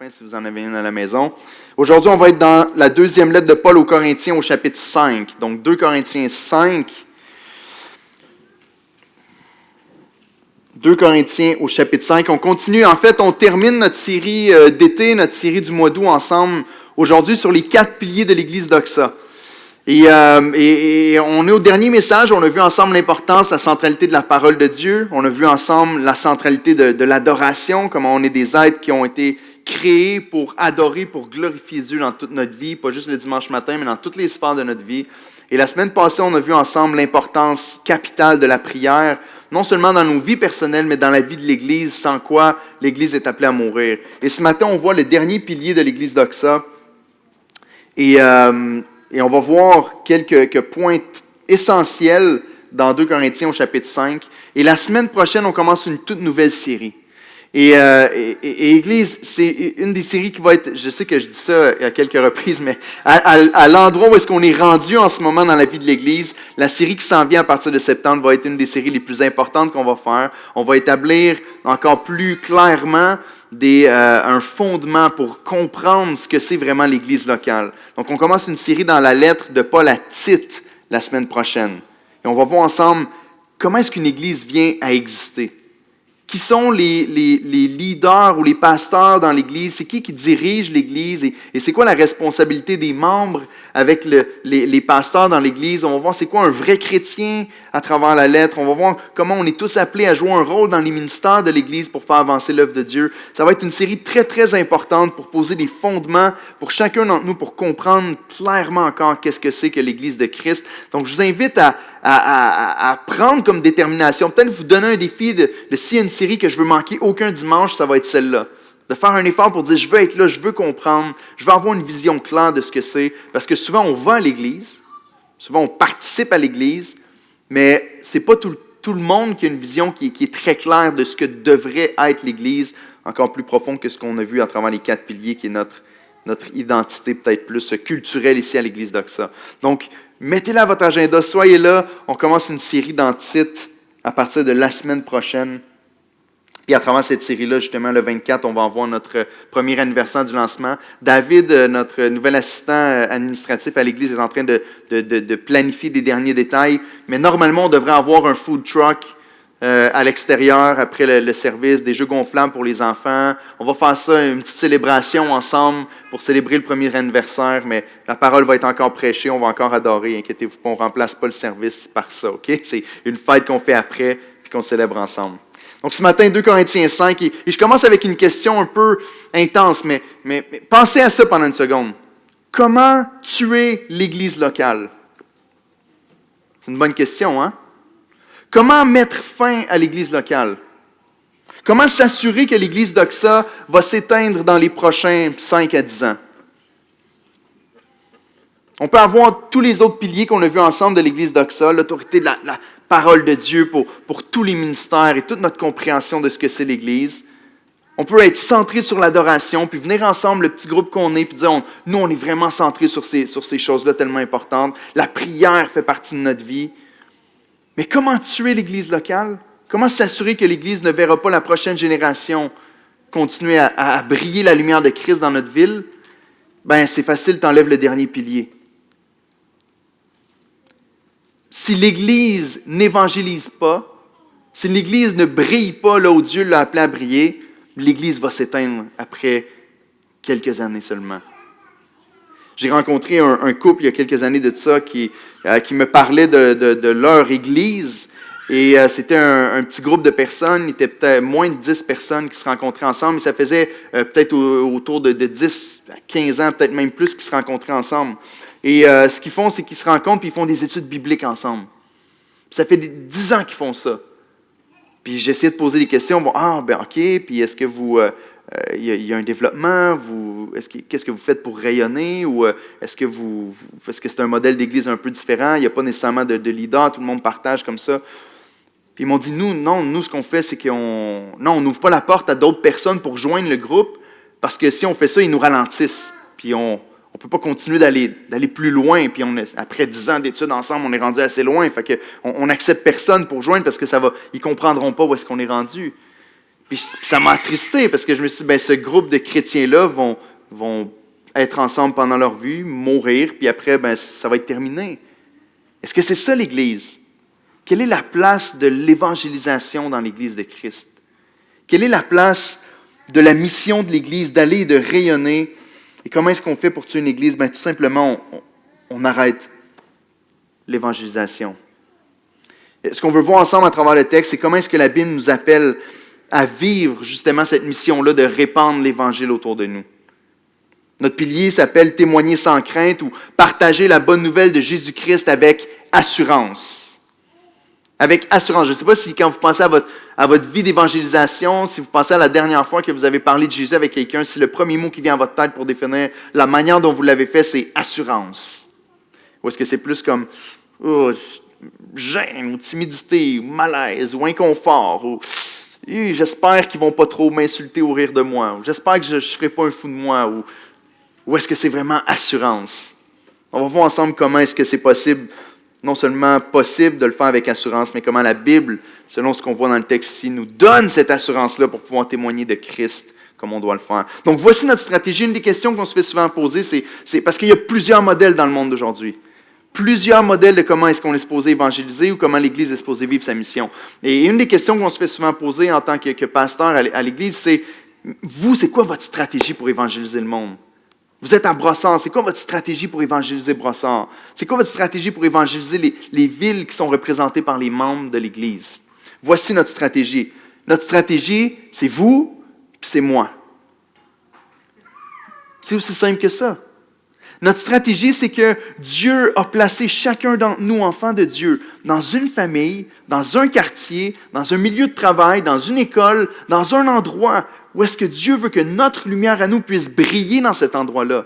fin si vous en avez une à la maison. Aujourd'hui, on va être dans la deuxième lettre de Paul aux Corinthiens au chapitre 5. Donc 2 Corinthiens 5. 2 Corinthiens au chapitre 5. On continue, en fait, on termine notre série d'été, notre série du mois d'août ensemble aujourd'hui sur les 4 piliers de l'Église d'Oxa. Et on est au dernier message, on a vu ensemble l'importance, la centralité de la parole de Dieu. On a vu ensemble la centralité de l'adoration, comment on est des êtres qui ont été créés pour adorer, pour glorifier Dieu dans toute notre vie, pas juste le dimanche matin, mais dans toutes les sphères de notre vie. Et la semaine passée, on a vu ensemble l'importance capitale de la prière, non seulement dans nos vies personnelles, mais dans la vie de l'Église, sans quoi l'Église est appelée à mourir. Et ce matin, on voit le dernier pilier de l'Église d'Oxa. Et on va voir quelques points essentiels dans 2 Corinthiens au chapitre 5. Et la semaine prochaine, on commence une toute nouvelle série. Et Église, c'est une des séries qui va être, je sais que je dis ça à quelques reprises, mais à l'endroit où est-ce qu'on est rendu en ce moment dans la vie de l'Église, la série qui s'en vient à partir de septembre va être une des séries les plus importantes qu'on va faire. On va établir encore plus clairement un fondement pour comprendre ce que c'est vraiment l'Église locale. Donc, on commence une série dans la lettre de Paul à Tite la semaine prochaine. Et on va voir ensemble comment est-ce qu'une Église vient à exister. Qui sont les leaders ou les pasteurs dans l'Église? C'est qui dirige l'Église? Et c'est quoi la responsabilité des membres avec les pasteurs dans l'Église? On va voir c'est quoi un vrai chrétien à travers la lettre. On va voir comment on est tous appelés à jouer un rôle dans les ministères de l'Église pour faire avancer l'œuvre de Dieu. Ça va être une série très, très importante pour poser des fondements pour chacun d'entre nous pour comprendre clairement encore qu'est-ce que c'est que l'Église de Christ. Donc, je vous invite à prendre comme détermination, peut-être vous donner un défi de s'il y a une série que je veux manquer aucun dimanche, ça va être celle-là. De faire un effort pour dire, je veux être là, je veux comprendre, je veux avoir une vision claire de ce que c'est. Parce que souvent, on va à l'Église, souvent, on participe à l'Église, mais ce n'est pas tout le monde qui a une vision qui est très claire de ce que devrait être l'Église, encore plus profond que ce qu'on a vu à travers les 4 piliers, qui est notre identité peut-être plus culturelle ici à l'Église d'Oxa. Donc, mettez-la à votre agenda, soyez là. On commence une série dans Tite à partir de la semaine prochaine. Puis à travers cette série-là, justement, le 24, on va avoir notre premier anniversaire du lancement. David, notre nouvel assistant administratif à l'Église, est en train de planifier les derniers détails. Mais normalement, on devrait avoir un food truck à l'extérieur après le service, des jeux gonflables pour les enfants. On va faire ça, une petite célébration ensemble pour célébrer le premier anniversaire, mais la parole va être encore prêchée, on va encore adorer. Inquiétez-vous pas, on ne remplace pas le service par ça, OK? C'est une fête qu'on fait après puis qu'on célèbre ensemble. Donc ce matin, 2 Corinthiens 5, et je commence avec une question un peu intense, mais pensez à ça pendant une seconde. Comment tuer l'Église locale? C'est une bonne question, hein? Comment mettre fin à l'Église locale? Comment s'assurer que l'Église d'Oxa va s'éteindre dans les prochains 5 à 10 ans? On peut avoir tous les autres piliers qu'on a vus ensemble de l'Église d'Oxa, l'autorité de la parole de Dieu pour tous les ministères et toute notre compréhension de ce que c'est l'Église. On peut être centré sur l'adoration, puis venir ensemble, le petit groupe qu'on est, puis dire, nous, on est vraiment centré sur ces choses-là tellement importantes. La prière fait partie de notre vie. Mais comment tuer l'Église locale? Comment s'assurer que l'Église ne verra pas la prochaine génération continuer à briller la lumière de Christ dans notre ville? Ben, c'est facile, tu enlèves le dernier pilier. Si l'Église n'évangélise pas, si l'Église ne brille pas là où Dieu l'a appelé à briller, l'Église va s'éteindre après quelques années seulement. J'ai rencontré un couple il y a quelques années de ça qui me parlait de leur Église. Et c'était un petit groupe de personnes, il était peut-être moins de 10 personnes qui se rencontraient ensemble. Et ça faisait peut-être autour de 10 à 15 ans, peut-être même plus, qui se rencontraient ensemble. Et ce qu'ils font, c'est qu'ils se rencontrent et ils font des études bibliques ensemble. Puis ça fait 10 ans qu'ils font ça. Puis j'essayais de poser des questions. Bon, OK, puis est-ce que vous... il y a un développement, qu'est-ce que vous faites pour rayonner, ou est-ce que c'est un modèle d'église un peu différent, il n'y a pas nécessairement de leader, tout le monde partage comme ça. Puis ils m'ont dit, nous ce qu'on fait, c'est on n'ouvre pas la porte à d'autres personnes pour joindre le groupe, parce que si on fait ça, ils nous ralentissent, puis on ne peut pas continuer d'aller plus loin, puis après 10 ans d'études ensemble, on est rendu assez loin, fait qu'on n'accepte personne pour joindre, parce que ils ne comprendront pas où est-ce qu'on est rendu. Puis ça m'a attristé parce que je me suis dit, ben, ce groupe de chrétiens-là vont être ensemble pendant leur vie, mourir, puis après, ben, ça va être terminé. Est-ce que c'est ça l'Église? Quelle est la place de l'évangélisation dans l'Église de Christ? Quelle est la place de la mission de l'Église d'aller et de rayonner? Et comment est-ce qu'on fait pour tuer une Église? Ben, tout simplement, on arrête l'évangélisation. Ce qu'on veut voir ensemble à travers le texte, c'est comment est-ce que la Bible nous appelle à vivre justement cette mission-là de répandre l'Évangile autour de nous. Notre pilier s'appelle « Témoigner sans crainte » ou « Partager la bonne nouvelle de Jésus-Christ avec assurance ». Avec assurance. Je ne sais pas si quand vous pensez à votre vie d'évangélisation, si vous pensez à la dernière fois que vous avez parlé de Jésus avec quelqu'un, si le premier mot qui vient à votre tête pour définir la manière dont vous l'avez fait, c'est « assurance ». Ou est-ce que c'est plus comme gêne, ou timidité, ou malaise, ou inconfort, ou j'espère qu'ils ne vont pas trop m'insulter ou rire de moi, ou j'espère que je ne ferai pas un fou de moi, ou est-ce que c'est vraiment assurance? On va voir ensemble comment est-ce que c'est possible, non seulement possible de le faire avec assurance, mais comment la Bible, selon ce qu'on voit dans le texte ici, nous donne cette assurance-là pour pouvoir témoigner de Christ comme on doit le faire. Donc voici notre stratégie. Une des questions qu'on se fait souvent poser, c'est parce qu'il y a plusieurs modèles dans le monde d'aujourd'hui. Plusieurs modèles de comment est-ce qu'on est supposé évangéliser ou comment l'Église est supposée vivre sa mission. Et une des questions qu'on se fait souvent poser en tant que pasteur à l'Église, c'est vous, c'est quoi votre stratégie pour évangéliser le monde? Vous êtes à Brossard, c'est quoi votre stratégie pour évangéliser Brossard? C'est quoi votre stratégie pour évangéliser les villes qui sont représentées par les membres de l'Église? Voici notre stratégie. Notre stratégie, c'est vous, puis c'est moi. C'est aussi simple que ça. Notre stratégie, c'est que Dieu a placé chacun d'entre nous, enfants de Dieu, dans une famille, dans un quartier, dans un milieu de travail, dans une école, dans un endroit où est-ce que Dieu veut que notre lumière à nous puisse briller dans cet endroit-là.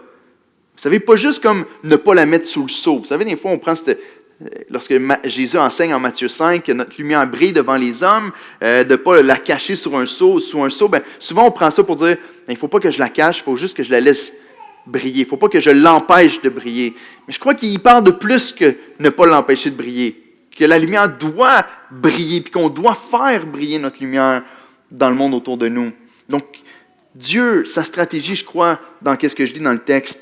Vous savez, pas juste comme ne pas la mettre sous le sceau. Vous savez, des fois, on prend lorsque Jésus enseigne en Matthieu 5 que notre lumière brille devant les hommes, de ne pas la cacher sous un seau, ben, souvent on prend ça pour dire, il ne faut pas que je la cache, il faut juste que je la laisse briller. Il ne faut pas que je l'empêche de briller. Mais je crois qu'il parle de plus que ne pas l'empêcher de briller. Que la lumière doit briller, puis qu'on doit faire briller notre lumière dans le monde autour de nous. Donc, Dieu, sa stratégie, je crois, dans ce que je dis dans le texte,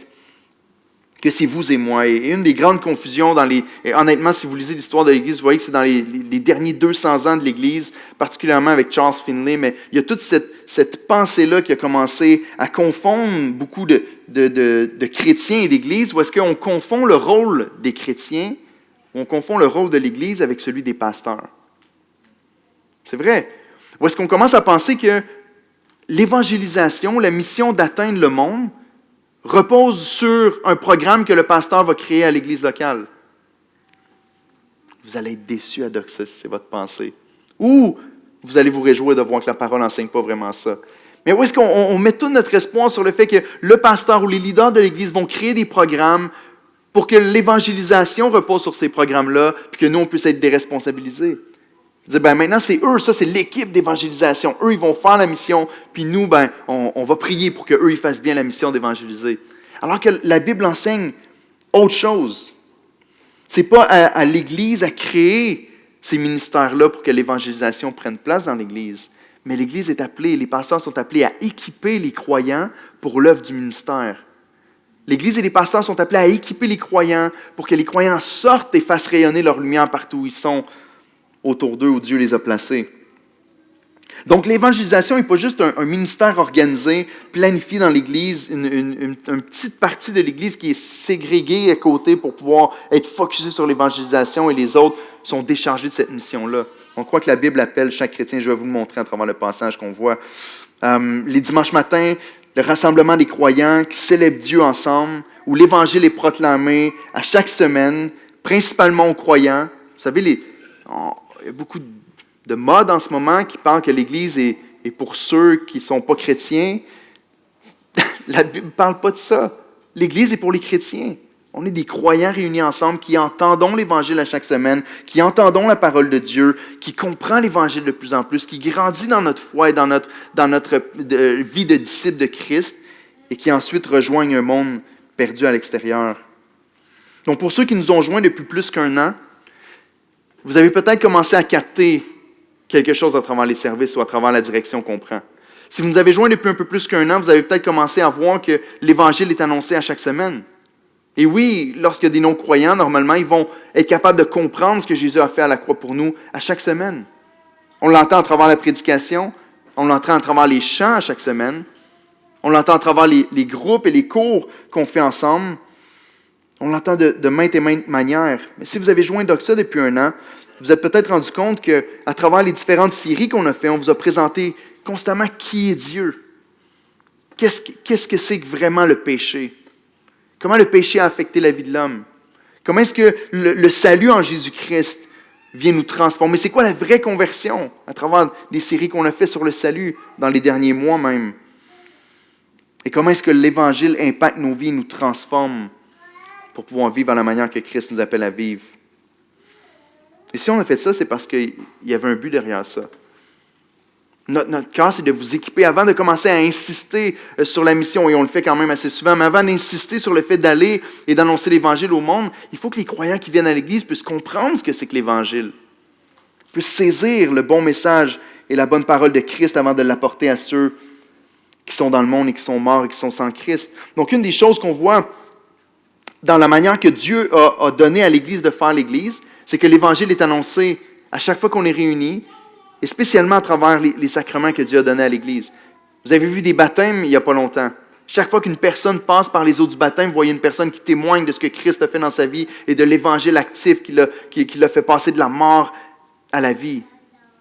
que c'est vous et moi. Et une des grandes confusions et honnêtement, si vous lisez l'histoire de l'Église, vous voyez que c'est dans les derniers 200 ans de l'Église, particulièrement avec Charles Finley, mais il y a toute cette pensée-là qui a commencé à confondre beaucoup de chrétiens et d'Église, où est-ce qu'on confond le rôle des chrétiens, on confond le rôle de l'Église avec celui des pasteurs. C'est vrai. Où est-ce qu'on commence à penser que l'évangélisation, la mission d'atteindre le monde, repose sur un programme que le pasteur va créer à l'église locale. Vous allez être déçus à Doxa si c'est votre pensée. Ou vous allez vous réjouir de voir que la parole n'enseigne pas vraiment ça. Mais où est-ce qu'on met tout notre espoir sur le fait que le pasteur ou les leaders de l'église vont créer des programmes pour que l'évangélisation repose sur ces programmes-là, puis que nous, on puisse être déresponsabilisés. Dire, maintenant, c'est eux, ça, c'est l'équipe d'évangélisation. Eux, ils vont faire la mission, puis nous, on va prier pour qu'eux, ils fassent bien la mission d'évangéliser. Alors que la Bible enseigne autre chose. Ce n'est pas à l'Église à créer ces ministères-là pour que l'évangélisation prenne place dans l'Église. Mais l'Église est appelée, les pasteurs sont appelés à équiper les croyants pour l'œuvre du ministère. L'Église et les pasteurs sont appelés à équiper les croyants pour que les croyants sortent et fassent rayonner leur lumière partout où ils sont, autour d'eux où Dieu les a placés. Donc l'évangélisation n'est pas juste un ministère organisé, planifié dans l'Église, une petite partie de l'Église qui est ségrégée à côté pour pouvoir être focusée sur l'évangélisation et les autres sont déchargés de cette mission-là. On croit que la Bible appelle chaque chrétien, je vais vous le montrer à travers le passage qu'on voit. Les dimanches matins, le rassemblement des croyants qui célèbrent Dieu ensemble, où l'Évangile est proclamé à chaque semaine, principalement aux croyants. Vous savez, il y a beaucoup de modes en ce moment qui parlent que l'Église est pour ceux qui ne sont pas chrétiens. La Bible ne parle pas de ça. L'Église est pour les chrétiens. On est des croyants réunis ensemble qui entendons l'Évangile à chaque semaine, qui entendons la parole de Dieu, qui comprend l'Évangile de plus en plus, qui grandit dans notre foi et dans notre vie de disciples de Christ et qui ensuite rejoignent un monde perdu à l'extérieur. Donc pour ceux qui nous ont joints depuis plus qu'1 an, vous avez peut-être commencé à capter quelque chose à travers les services ou à travers la direction qu'on prend. Si vous nous avez joints depuis un peu plus qu'un an, vous avez peut-être commencé à voir que l'Évangile est annoncé à chaque semaine. Et oui, lorsqu'il y a des non-croyants, normalement, ils vont être capables de comprendre ce que Jésus a fait à la croix pour nous à chaque semaine. On l'entend à travers la prédication, on l'entend à travers les chants à chaque semaine, on l'entend à travers les groupes et les cours qu'on fait ensemble. On l'entend de maintes et maintes manières. Mais si vous avez joint Doxa depuis un an, vous êtes peut-être rendu compte qu'à travers les différentes séries qu'on a fait, on vous a présenté constamment qui est Dieu. Qu'est-ce que c'est que vraiment le péché? Comment le péché a affecté la vie de l'homme? Comment est-ce que le salut en Jésus-Christ vient nous transformer? C'est quoi la vraie conversion à travers des séries qu'on a fait sur le salut dans les derniers mois même? Et comment est-ce que l'Évangile impacte nos vies et nous transforme pour pouvoir vivre à la manière que Christ nous appelle à vivre? Et si on a fait ça, c'est parce qu'il y avait un but derrière ça. Notre cœur, c'est de vous équiper avant de commencer à insister sur la mission, et on le fait quand même assez souvent, mais avant d'insister sur le fait d'aller et d'annoncer l'Évangile au monde, il faut que les croyants qui viennent à l'Église puissent comprendre ce que c'est que l'Évangile, puissent saisir le bon message et la bonne parole de Christ avant de l'apporter à ceux qui sont dans le monde et qui sont morts et qui sont sans Christ. Donc, une des choses qu'on voit dans la manière que Dieu a donné à l'Église de faire l'Église, c'est que l'Évangile est annoncé à chaque fois qu'on est réunis, et spécialement à travers les sacrements que Dieu a donnés à l'Église. Vous avez vu des baptêmes il n'y a pas longtemps. Chaque fois qu'une personne passe par les eaux du baptême, vous voyez une personne qui témoigne de ce que Christ a fait dans sa vie et de l'Évangile actif qui l'a fait passer de la mort à la vie.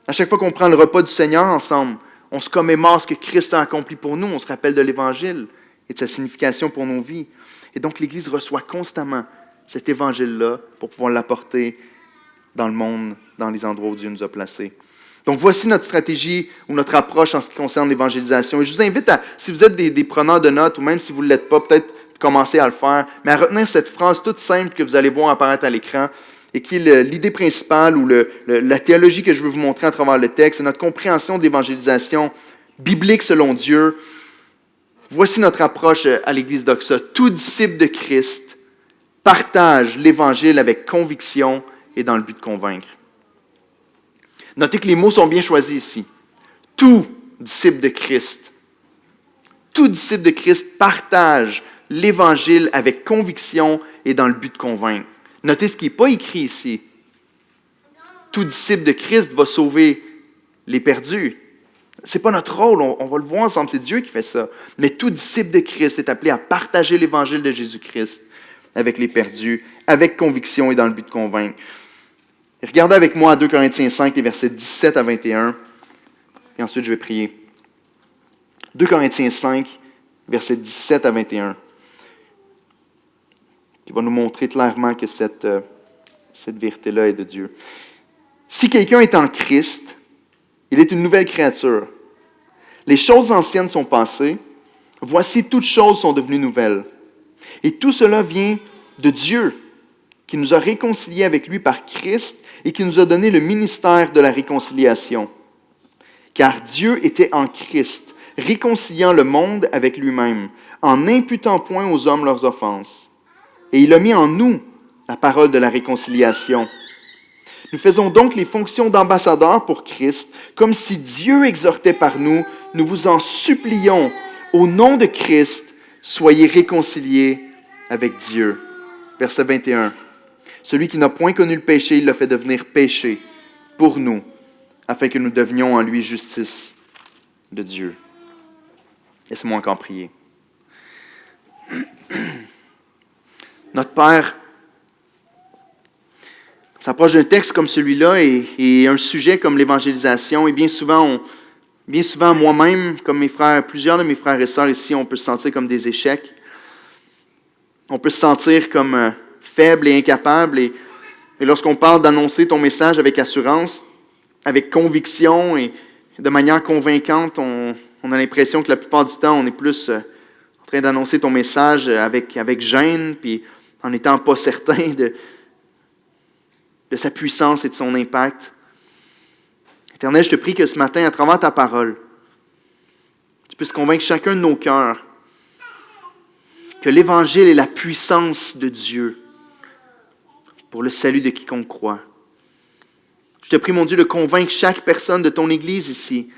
À chaque fois qu'on prend le repas du Seigneur ensemble, on se commémore ce que Christ a accompli pour nous, on se rappelle de l'Évangile et de sa signification pour nos vies. Et donc l'Église reçoit constamment cet Évangile-là pour pouvoir l'apporter dans le monde, dans les endroits où Dieu nous a placés. Donc, voici notre stratégie ou notre approche en ce qui concerne l'évangélisation. Et je vous invite à, si vous êtes des preneurs de notes, ou même si vous ne l'êtes pas, peut-être commencer à le faire, mais à retenir cette phrase toute simple que vous allez voir apparaître à l'écran et qui est l'idée principale ou la théologie que je veux vous montrer à travers le texte, c'est notre compréhension de l'évangélisation biblique selon Dieu. Voici notre approche à l'Église Doxa. Tout disciple de Christ partage l'Évangile avec conviction et dans le but de convaincre. Notez que les mots sont bien choisis ici. Tout disciple de Christ. Tout disciple de Christ partage l'Évangile avec conviction et dans le but de convaincre. Notez ce qui n'est pas écrit ici. Tout disciple de Christ va sauver les perdus. Ce n'est pas notre rôle, on va le voir ensemble, c'est Dieu qui fait ça. Mais tout disciple de Christ est appelé à partager l'Évangile de Jésus-Christ avec les perdus, avec conviction et dans le but de convaincre. Et regardez avec moi à 2 Corinthiens 5, les versets 17 à 21, et ensuite je vais prier. 2 Corinthiens 5, versets 17 à 21, qui va nous montrer clairement que cette vérité-là est de Dieu. Si quelqu'un est en Christ, il est une nouvelle créature. Les choses anciennes sont passées, voici toutes choses sont devenues nouvelles. Et tout cela vient de Dieu, qui nous a réconciliés avec lui par Christ et qui nous a donné le ministère de la réconciliation. Car Dieu était en Christ, réconciliant le monde avec lui-même, en n'imputant point aux hommes leurs offenses. Et il a mis en nous la parole de la réconciliation. Nous faisons donc les fonctions d'ambassadeurs pour Christ, comme si Dieu exhortait par nous, nous vous en supplions, au nom de Christ, soyez réconciliés avec Dieu. Verset 21. Celui qui n'a point connu le péché, il l'a fait devenir péché pour nous, afin que nous devenions en lui justice de Dieu. Laissez-moi encore prier. Notre Père s'approche d'un texte comme celui-là et un sujet comme l'évangélisation. Et bien souvent, moi-même, comme mes frères, plusieurs de mes frères et sœurs ici, on peut se sentir comme des échecs. On peut se sentir comme faible et incapable. Et lorsqu'on parle d'annoncer ton message avec assurance, avec conviction et de manière convaincante, on a l'impression que la plupart du temps, on est plus en train d'annoncer ton message avec gêne, puis en n'étant pas certain de sa puissance et de son impact. Éternel, je te prie que ce matin, à travers ta parole, tu puisses convaincre chacun de nos cœurs que l'Évangile est la puissance de Dieu pour le salut de quiconque croit. Je te prie, mon Dieu, de convaincre chaque personne de ton Église ici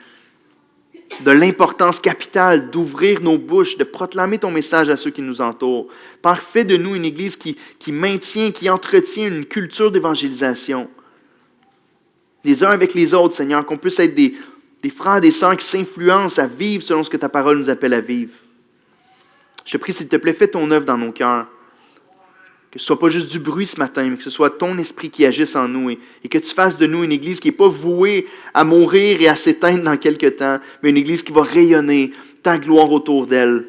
de l'importance capitale d'ouvrir nos bouches, de proclamer ton message à ceux qui nous entourent. Père, fais de nous une Église qui maintient, qui entretient une culture d'évangélisation. Les uns avec les autres, Seigneur, qu'on puisse être des frères, des sœurs qui s'influencent à vivre selon ce que ta parole nous appelle à vivre. Je te prie, s'il te plaît, fais ton œuvre dans nos cœurs. Que ce ne soit pas juste du bruit ce matin, mais que ce soit ton esprit qui agisse en nous et que tu fasses de nous une Église qui n'est pas vouée à mourir et à s'éteindre dans quelque temps, mais une Église qui va rayonner ta gloire autour d'elle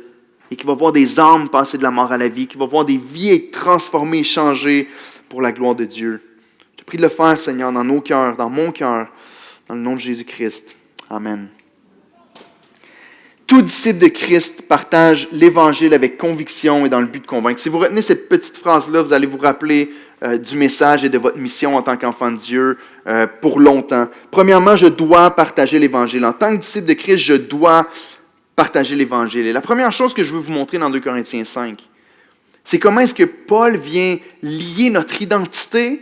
et qui va voir des âmes passer de la mort à la vie, qui va voir des vies être transformées, changées pour la gloire de Dieu. Je te prie de le faire, Seigneur, dans nos cœurs, dans mon cœur, dans le nom de Jésus-Christ. Amen. Tout disciple de Christ partage l'Évangile avec conviction et dans le but de convaincre. Si vous retenez cette petite phrase-là, vous allez vous rappeler du message et de votre mission en tant qu'enfant de Dieu pour longtemps. Premièrement, je dois partager l'Évangile. En tant que disciple de Christ, je dois partager l'Évangile. Et la première chose que je veux vous montrer dans 2 Corinthiens 5, c'est comment est-ce que Paul vient lier notre identité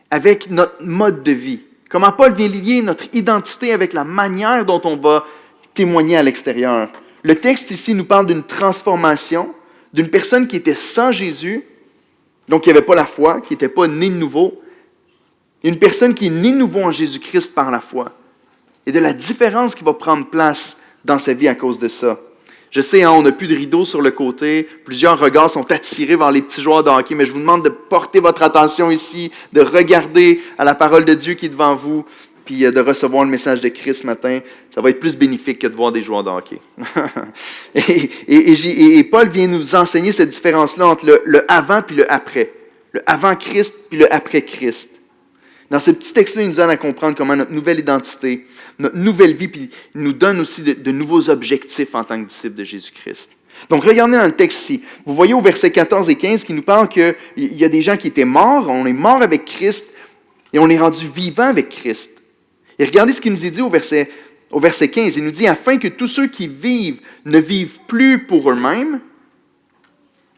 avec notre mode de vie. Comment Paul vient lier notre identité avec la manière dont on va témoigner à l'extérieur. Le texte ici nous parle d'une transformation, d'une personne qui était sans Jésus, donc qui n'avait pas la foi, qui n'était pas née de nouveau, une personne qui est née de nouveau en Jésus-Christ par la foi, et de la différence qui va prendre place dans sa vie à cause de ça. Je sais, on n'a plus de rideau sur le côté, plusieurs regards sont attirés vers les petits joueurs de hockey, mais je vous demande de porter votre attention ici, de regarder à la parole de Dieu qui est devant vous, puis de recevoir le message de Christ ce matin. Ça va être plus bénéfique que de voir des joueurs de hockey. et Paul vient nous enseigner cette différence-là entre le avant puis le après. Le avant Christ puis le après Christ. Dans ce petit texte-là, il nous aide à comprendre comment notre nouvelle identité, notre nouvelle vie, puis il nous donne aussi de nouveaux objectifs en tant que disciples de Jésus-Christ. Donc, regardez dans le texte ici. Vous voyez au verset 14 et 15 qui nous parle qu'il y a des gens qui étaient morts, on est morts avec Christ et on est rendu vivant avec Christ. Et regardez ce qu'il nous dit au verset 15. Il nous dit « Afin que tous ceux qui vivent ne vivent plus pour eux-mêmes. »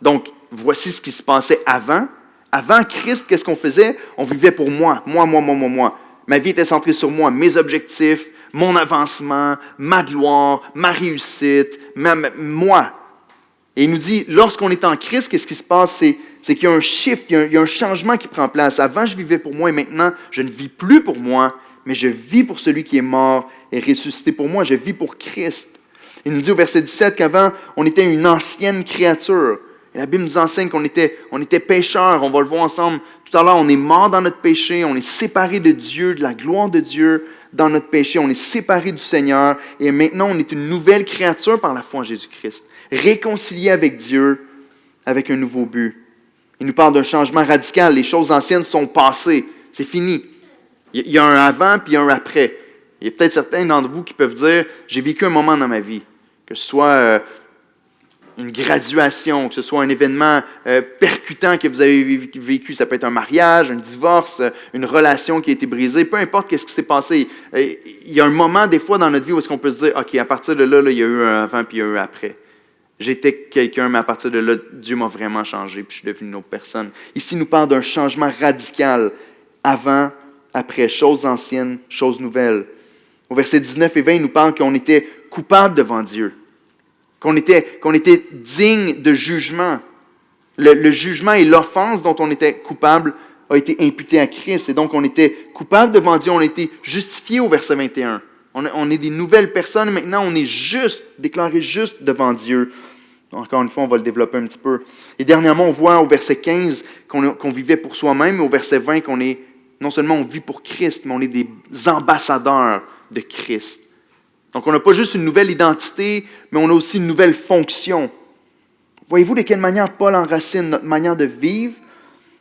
Donc, voici ce qui se passait avant. Avant Christ, qu'est-ce qu'on faisait? On vivait pour moi. Moi. Ma vie était centrée sur moi, mes objectifs, mon avancement, ma gloire, ma réussite, moi. Et il nous dit, lorsqu'on est en Christ, qu'est-ce qui se passe? C'est qu'il y a un shift, il y a un changement qui prend place. Avant, je vivais pour moi et maintenant, je ne vis plus pour moi, mais je vis pour celui qui est mort et ressuscité pour moi. Je vis pour Christ. Il nous dit au verset 17 qu'avant, on était une ancienne créature. Et la Bible nous enseigne qu'on était pécheurs. On va le voir ensemble tout à l'heure. On est mort dans notre péché. On est séparé de Dieu, de la gloire de Dieu dans notre péché. On est séparé du Seigneur. Et maintenant, on est une nouvelle créature par la foi en Jésus-Christ. Réconcilié avec Dieu, avec un nouveau but. Il nous parle d'un changement radical. Les choses anciennes sont passées. C'est fini. Il y a un avant puis un après. Il y a peut-être certains d'entre vous qui peuvent dire « J'ai vécu un moment dans ma vie, que ce soit une graduation, que ce soit un événement percutant que vous avez vécu. Ça peut être un mariage, un divorce, une relation qui a été brisée. Peu importe ce qui s'est passé. Il y a un moment, des fois, dans notre vie où est-ce qu'on peut se dire « OK, à partir de là, il y a eu un avant puis il y a eu un après. J'étais quelqu'un, mais à partir de là, Dieu m'a vraiment changé puis je suis devenu une autre personne. » Ici, il nous parle d'un changement radical. Avant, après, choses anciennes, choses nouvelles. Au verset 19 et 20, il nous parle qu'on était coupable devant Dieu, qu'on était digne de jugement. Le jugement et l'offense dont on était coupable a été imputé à Christ. Et donc, on était coupable devant Dieu, on a été justifié au verset 21. On est des nouvelles personnes, maintenant on est juste, déclaré juste devant Dieu. Encore une fois, on va le développer un petit peu. Et dernièrement, on voit au verset 15 qu'on vivait pour soi-même, et au verset 20 qu'on est, non seulement on vit pour Christ, mais on est des ambassadeurs de Christ. Donc, on n'a pas juste une nouvelle identité, mais on a aussi une nouvelle fonction. Voyez-vous de quelle manière Paul enracine notre manière de vivre,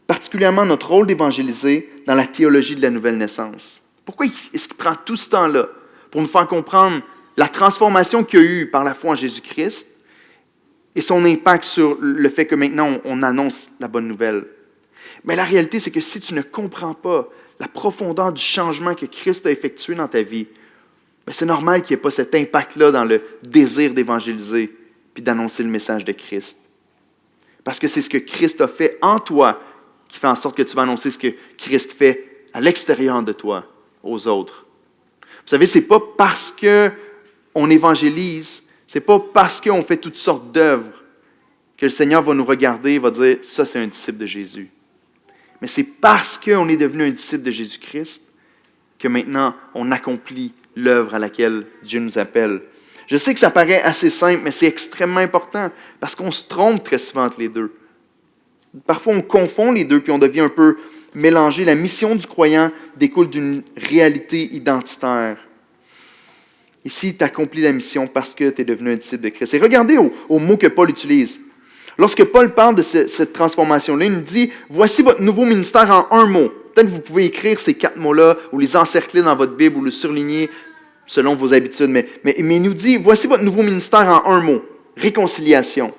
particulièrement notre rôle d'évangéliser dans la théologie de la nouvelle naissance? Pourquoi est-ce qu'il prend tout ce temps-là pour nous faire comprendre la transformation qu'il y a eu par la foi en Jésus-Christ et son impact sur le fait que maintenant on annonce la bonne nouvelle? Mais la réalité, c'est que si tu ne comprends pas la profondeur du changement que Christ a effectué dans ta vie, bien, c'est normal qu'il n'y ait pas cet impact-là dans le désir d'évangéliser puis d'annoncer le message de Christ. Parce que c'est ce que Christ a fait en toi qui fait en sorte que tu vas annoncer ce que Christ fait à l'extérieur de toi, aux autres. Vous savez, ce n'est pas parce qu'on évangélise, ce n'est pas parce qu'on fait toutes sortes d'œuvres que le Seigneur va nous regarder et va dire « ça, c'est un disciple de Jésus ». Mais c'est parce qu'on est devenu un disciple de Jésus-Christ que maintenant, on accomplit l'œuvre à laquelle Dieu nous appelle. Je sais que ça paraît assez simple, mais c'est extrêmement important parce qu'on se trompe très souvent entre les deux. Parfois, on confond les deux puis on devient un peu mélangé. La mission du croyant découle d'une réalité identitaire. Ici, tu accomplis la mission parce que tu es devenu un disciple de Christ. Et regardez au mot que Paul utilise. Lorsque Paul parle de cette transformation-là, il nous dit « Voici votre nouveau ministère en un mot ». Peut-être que vous pouvez écrire ces 4 mots-là ou les encercler dans votre Bible ou le surligner selon vos habitudes. Mais il nous dit « Voici votre nouveau ministère en un mot, réconciliation ».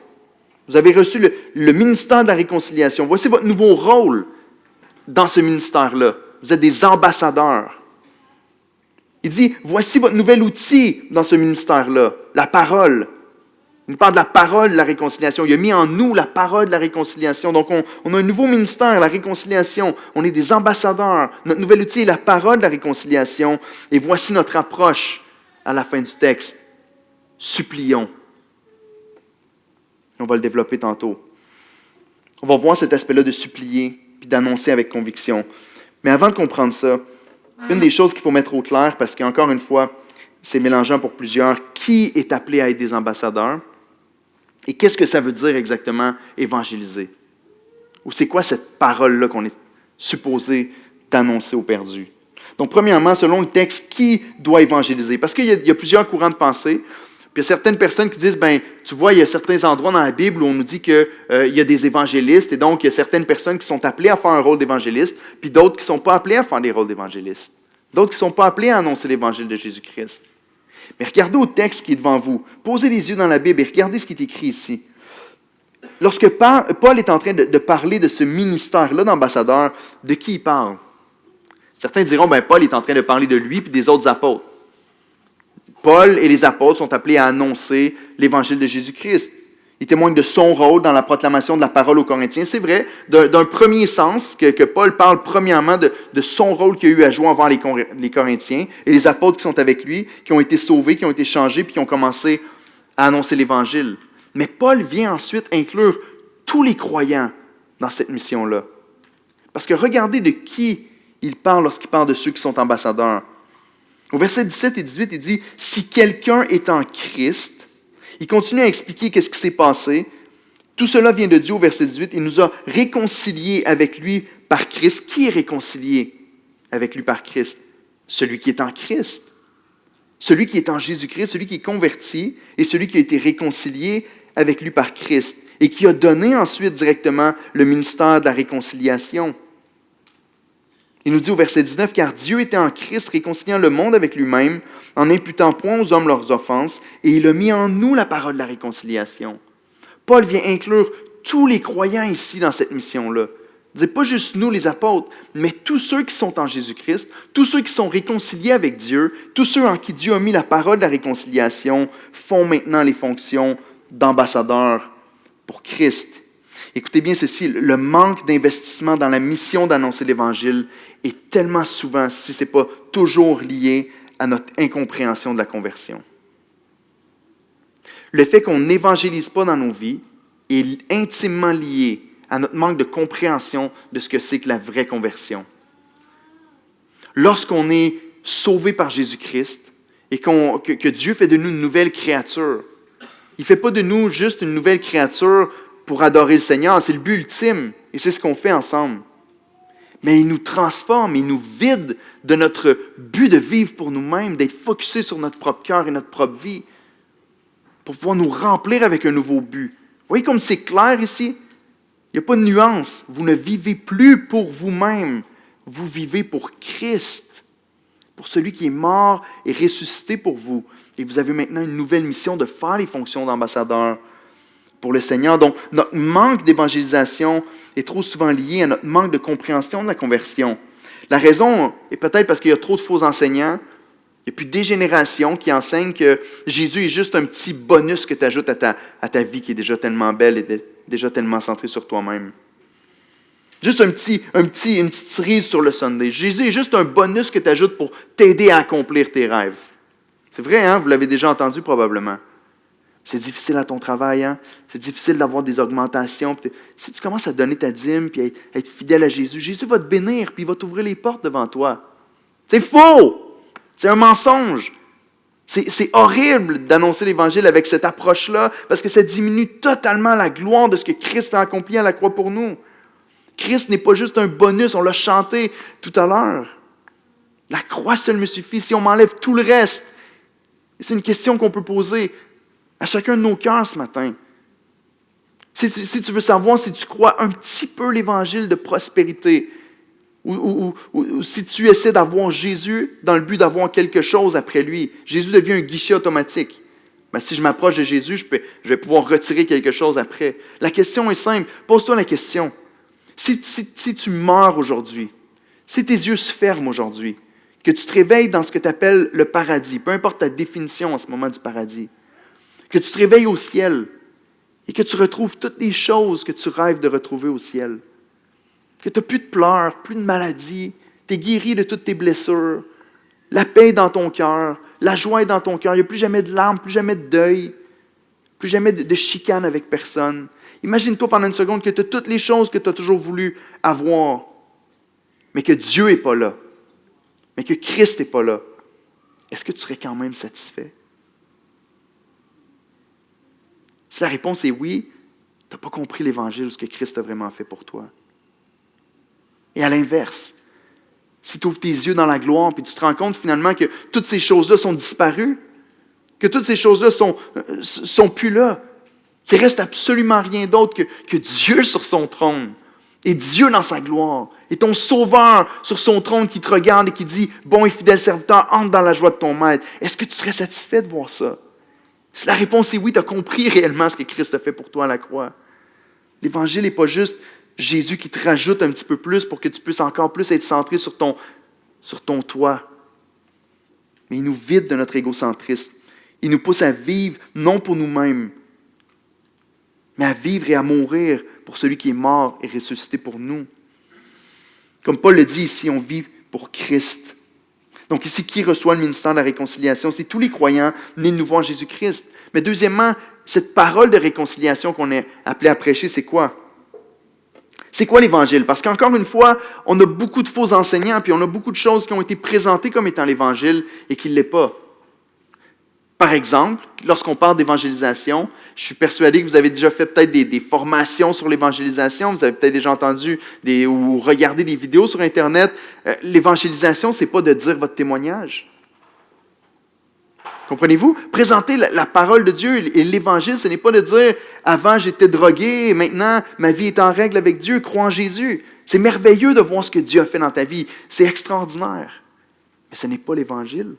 Vous avez reçu le ministère de la réconciliation. Voici votre nouveau rôle dans ce ministère-là. Vous êtes des ambassadeurs. Il dit, voici votre nouvel outil dans ce ministère-là, la parole. Il nous parle de la parole de la réconciliation. Il a mis en nous la parole de la réconciliation. Donc, on a un nouveau ministère, la réconciliation. On est des ambassadeurs. Notre nouvel outil est la parole de la réconciliation. Et voici notre approche à la fin du texte. Supplions. On va le développer tantôt. On va voir cet aspect-là de supplier puis d'annoncer avec conviction. Mais avant de comprendre ça, une des choses qu'il faut mettre au clair, parce qu'encore une fois, c'est mélangeant pour plusieurs, qui est appelé à être des ambassadeurs? Et qu'est-ce que ça veut dire exactement évangéliser? Ou c'est quoi cette parole-là qu'on est supposé d'annoncer aux perdus? Donc, premièrement, selon le texte, qui doit évangéliser? Parce qu'il y a plusieurs courants de pensée. Puis il y a certaines personnes qui disent, tu vois, il y a certains endroits dans la Bible où on nous dit qu'il y a des évangélistes, et donc il y a certaines personnes qui sont appelées à faire un rôle d'évangéliste, puis d'autres qui ne sont pas appelées à faire des rôles d'évangélistes. D'autres qui ne sont pas appelés à annoncer l'évangile de Jésus-Christ. Mais regardez au texte qui est devant vous. Posez les yeux dans la Bible et regardez ce qui est écrit ici. Lorsque Paul est en train de parler de ce ministère-là d'ambassadeur, de qui il parle? Certains diront, Paul est en train de parler de lui et des autres apôtres. Paul et les apôtres sont appelés à annoncer l'évangile de Jésus-Christ. Ils témoignent de son rôle dans la proclamation de la parole aux Corinthiens. C'est vrai, d'un premier sens, que Paul parle premièrement de son rôle qu'il a eu à jouer envers les Corinthiens et les apôtres qui sont avec lui, qui ont été sauvés, qui ont été changés, puis qui ont commencé à annoncer l'Évangile. Mais Paul vient ensuite inclure tous les croyants dans cette mission-là. Parce que regardez de qui il parle lorsqu'il parle de ceux qui sont ambassadeurs. Au verset 17 et 18, il dit « Si quelqu'un est en Christ », il continue à expliquer qu'est-ce qui s'est passé. Tout cela vient de Dieu au verset 18. Il nous a réconciliés avec lui par Christ. Qui est réconcilié avec lui par Christ? Celui qui est en Christ. Celui qui est en Jésus-Christ, celui qui est converti et celui qui a été réconcilié avec lui par Christ et qui a donné ensuite directement le ministère de la réconciliation. Il nous dit au verset 19, « Car Dieu était en Christ, réconciliant le monde avec lui-même, en n'imputant point aux hommes leurs offenses, et il a mis en nous la parole de la réconciliation. » Paul vient inclure tous les croyants ici dans cette mission-là. Il dit pas juste nous, les apôtres, mais tous ceux qui sont en Jésus-Christ, tous ceux qui sont réconciliés avec Dieu, tous ceux en qui Dieu a mis la parole de la réconciliation, font maintenant les fonctions d'ambassadeurs pour Christ. Écoutez bien ceci, le manque d'investissement dans la mission d'annoncer l'Évangile est tellement souvent, si ce n'est pas toujours lié à notre incompréhension de la conversion. Le fait qu'on n'évangélise pas dans nos vies est intimement lié à notre manque de compréhension de ce que c'est que la vraie conversion. Lorsqu'on est sauvé par Jésus-Christ et que Dieu fait de nous une nouvelle créature, il ne fait pas de nous juste une nouvelle créature pour adorer le Seigneur, c'est le but ultime, et c'est ce qu'on fait ensemble. Mais il nous transforme, il nous vide de notre but de vivre pour nous-mêmes, d'être focusé sur notre propre cœur et notre propre vie, pour pouvoir nous remplir avec un nouveau but. Vous voyez comme c'est clair ici? Il n'y a pas de nuance. Vous ne vivez plus pour vous-même, vous vivez pour Christ, pour celui qui est mort et ressuscité pour vous. Et vous avez maintenant une nouvelle mission de faire les fonctions d'ambassadeur pour le Seigneur. Donc, notre manque d'évangélisation est trop souvent lié à notre manque de compréhension de la conversion. La raison est peut-être parce qu'il y a trop de faux enseignants. Il y a plus des générations qui enseignent que Jésus est juste un petit bonus que tu ajoutes à ta vie qui est déjà tellement belle et déjà tellement centrée sur toi-même. Juste une petite cerise sur le Sunday. Jésus est juste un bonus que tu ajoutes pour t'aider à accomplir tes rêves. C'est vrai, hein? Vous l'avez déjà entendu probablement. C'est difficile à ton travail, hein? C'est difficile d'avoir des augmentations. Si tu commences à donner ta dîme et à être fidèle à Jésus, Jésus va te bénir puis il va t'ouvrir les portes devant toi. C'est faux! C'est un mensonge. C'est horrible d'annoncer l'Évangile avec cette approche-là parce que ça diminue totalement la gloire de ce que Christ a accompli à la croix pour nous. Christ n'est pas juste un bonus, on l'a chanté tout à l'heure. La croix seule me suffit. Si on m'enlève tout le reste, c'est une question qu'on peut poser à chacun de nos cœurs ce matin. Si tu veux savoir si tu crois un petit peu l'Évangile de prospérité, ou si tu essaies d'avoir Jésus dans le but d'avoir quelque chose après lui, Jésus devient un guichet automatique. Ben, si je m'approche de Jésus, je vais pouvoir retirer quelque chose après. La question est simple. Pose-toi la question. Si tu meurs aujourd'hui, si tes yeux se ferment aujourd'hui, que tu te réveilles dans ce que tu appelles le paradis, peu importe ta définition en ce moment du paradis, que tu te réveilles au ciel et que tu retrouves toutes les choses que tu rêves de retrouver au ciel, que tu n'as plus de pleurs, plus de maladies, tu es guéri de toutes tes blessures, la paix est dans ton cœur, la joie est dans ton cœur, il n'y a plus jamais de larmes, plus jamais de deuil, plus jamais de chicane avec personne. Imagine-toi pendant une seconde que tu as toutes les choses que tu as toujours voulu avoir, mais que Dieu n'est pas là, mais que Christ n'est pas là. Est-ce que tu serais quand même satisfait? Si la réponse est oui, tu n'as pas compris l'Évangile, ce que Christ a vraiment fait pour toi. Et à l'inverse, si tu ouvres tes yeux dans la gloire, puis tu te rends compte finalement que toutes ces choses-là sont disparues, que toutes ces choses-là sont plus là, qu'il ne reste absolument rien d'autre que Dieu sur son trône, et Dieu dans sa gloire, et ton Sauveur sur son trône qui te regarde et qui dit « Bon et fidèle serviteur, entre dans la joie de ton maître ». Est-ce que tu serais satisfait de voir ça? Si la réponse est oui, tu as compris réellement ce que Christ a fait pour toi à la croix. L'Évangile n'est pas juste Jésus qui te rajoute un petit peu plus pour que tu puisses encore plus être centré sur ton toi. Mais il nous vide de notre égocentrisme. Il nous pousse à vivre non pour nous-mêmes, mais à vivre et à mourir pour celui qui est mort et ressuscité pour nous. Comme Paul le dit ici, on vit pour Christ. Donc ici, qui reçoit le ministère de la réconciliation? C'est tous les croyants nés de nouveau en Jésus-Christ. Mais deuxièmement, cette parole de réconciliation qu'on est appelé à prêcher, c'est quoi? C'est quoi l'Évangile? Parce qu'encore une fois, on a beaucoup de faux enseignants, puis on a beaucoup de choses qui ont été présentées comme étant l'Évangile et qui ne l'est pas. Par exemple, lorsqu'on parle d'évangélisation, je suis persuadé que vous avez déjà fait peut-être des formations sur l'évangélisation, vous avez peut-être déjà entendu ou regardé des vidéos sur Internet. L'évangélisation, ce n'est pas de dire votre témoignage. Comprenez-vous? Présenter la parole de Dieu et l'Évangile, ce n'est pas de dire « avant j'étais drogué, maintenant ma vie est en règle avec Dieu, crois en Jésus ». C'est merveilleux de voir ce que Dieu a fait dans ta vie. C'est extraordinaire. Mais ce n'est pas l'Évangile.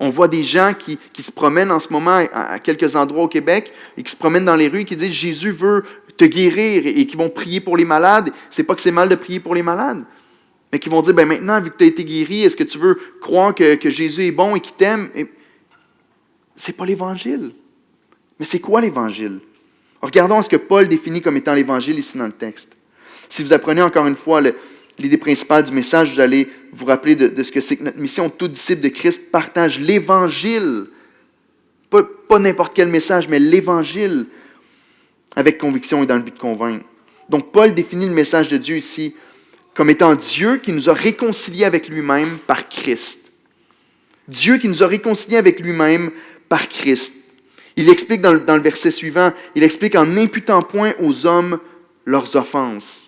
On voit des gens qui se promènent en ce moment à quelques endroits au Québec et qui se promènent dans les rues et qui disent « Jésus veut te guérir » et qui vont prier pour les malades. C'est pas que c'est mal de prier pour les malades, mais qui vont dire « maintenant, vu que tu as été guéri, est-ce que tu veux croire que Jésus est bon et qu'il t'aime? » C'est pas l'Évangile. Mais c'est quoi l'Évangile? Regardons ce que Paul définit comme étant l'Évangile ici dans le texte. Si vous apprenez encore une fois l'idée principale du message, vous allez vous rappeler de ce que c'est que notre mission. Tout disciple de Christ partage l'Évangile. Pas n'importe quel message, mais l'Évangile avec conviction et dans le but de convaincre. Donc, Paul définit le message de Dieu ici comme étant Dieu qui nous a réconciliés avec lui-même par Christ. Dieu qui nous a réconciliés avec lui-même par Christ. Il explique dans le verset suivant, il explique en n'imputant point aux hommes leurs offenses.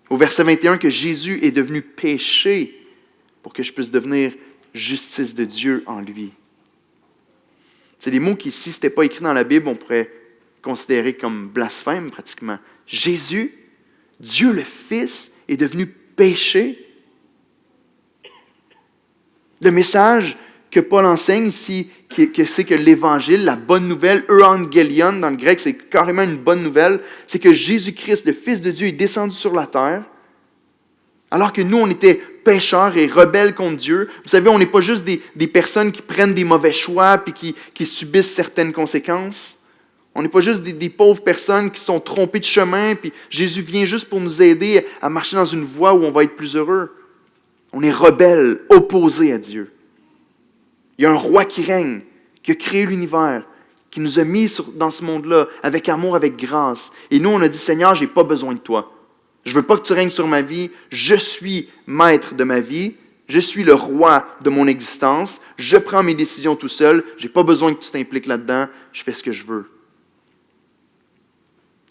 Au verset 21, que Jésus est devenu péché pour que je puisse devenir justice de Dieu en lui. C'est des mots qui, si ce n'était pas écrit dans la Bible, on pourrait considérer comme blasphème pratiquement. Jésus, Dieu le Fils, est devenu péché. Le message que Paul enseigne ici, c'est que l'Évangile, la bonne nouvelle, euangelion dans le grec, c'est carrément une bonne nouvelle, c'est que Jésus-Christ, le Fils de Dieu, est descendu sur la terre, alors que nous, on était pécheurs et rebelles contre Dieu. Vous savez, on n'est pas juste des personnes qui prennent des mauvais choix et qui subissent certaines conséquences. On n'est pas juste des pauvres personnes qui sont trompées de chemin, puis Jésus vient juste pour nous aider à marcher dans une voie où on va être plus heureux. On est rebelles, opposés à Dieu. Il y a un roi qui règne, qui a créé l'univers, qui nous a mis dans ce monde-là, avec amour, avec grâce. Et nous, on a dit, Seigneur, je n'ai pas besoin de toi. Je ne veux pas que tu règnes sur ma vie. Je suis maître de ma vie. Je suis le roi de mon existence. Je prends mes décisions tout seul. Je n'ai pas besoin que tu t'impliques là-dedans. Je fais ce que je veux.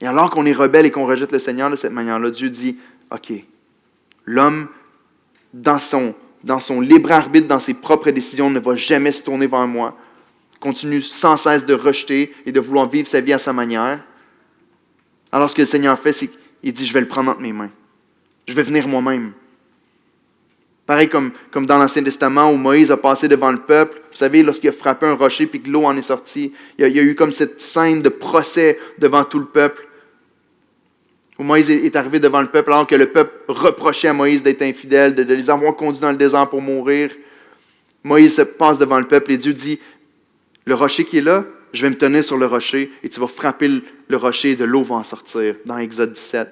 Et alors qu'on est rebelle et qu'on rejette le Seigneur de cette manière-là, Dieu dit, OK, l'homme, dans son libre arbitre, dans ses propres décisions, ne va jamais se tourner vers moi. Il continue sans cesse de rejeter et de vouloir vivre sa vie à sa manière. Alors ce que le Seigneur fait, c'est qu'il dit, je vais le prendre entre mes mains. Je vais venir moi-même. Pareil comme dans l'Ancien Testament où Moïse a passé devant le peuple. Vous savez, lorsqu'il a frappé un rocher et que l'eau en est sortie, il y a eu comme cette scène de procès devant tout le peuple. Où Moïse est arrivé devant le peuple alors que le peuple reprochait à Moïse d'être infidèle, de les avoir conduits dans le désert pour mourir. Moïse passe devant le peuple et Dieu dit, le rocher qui est là, je vais me tenir sur le rocher et tu vas frapper le rocher et de l'eau va en sortir, dans Exode 17.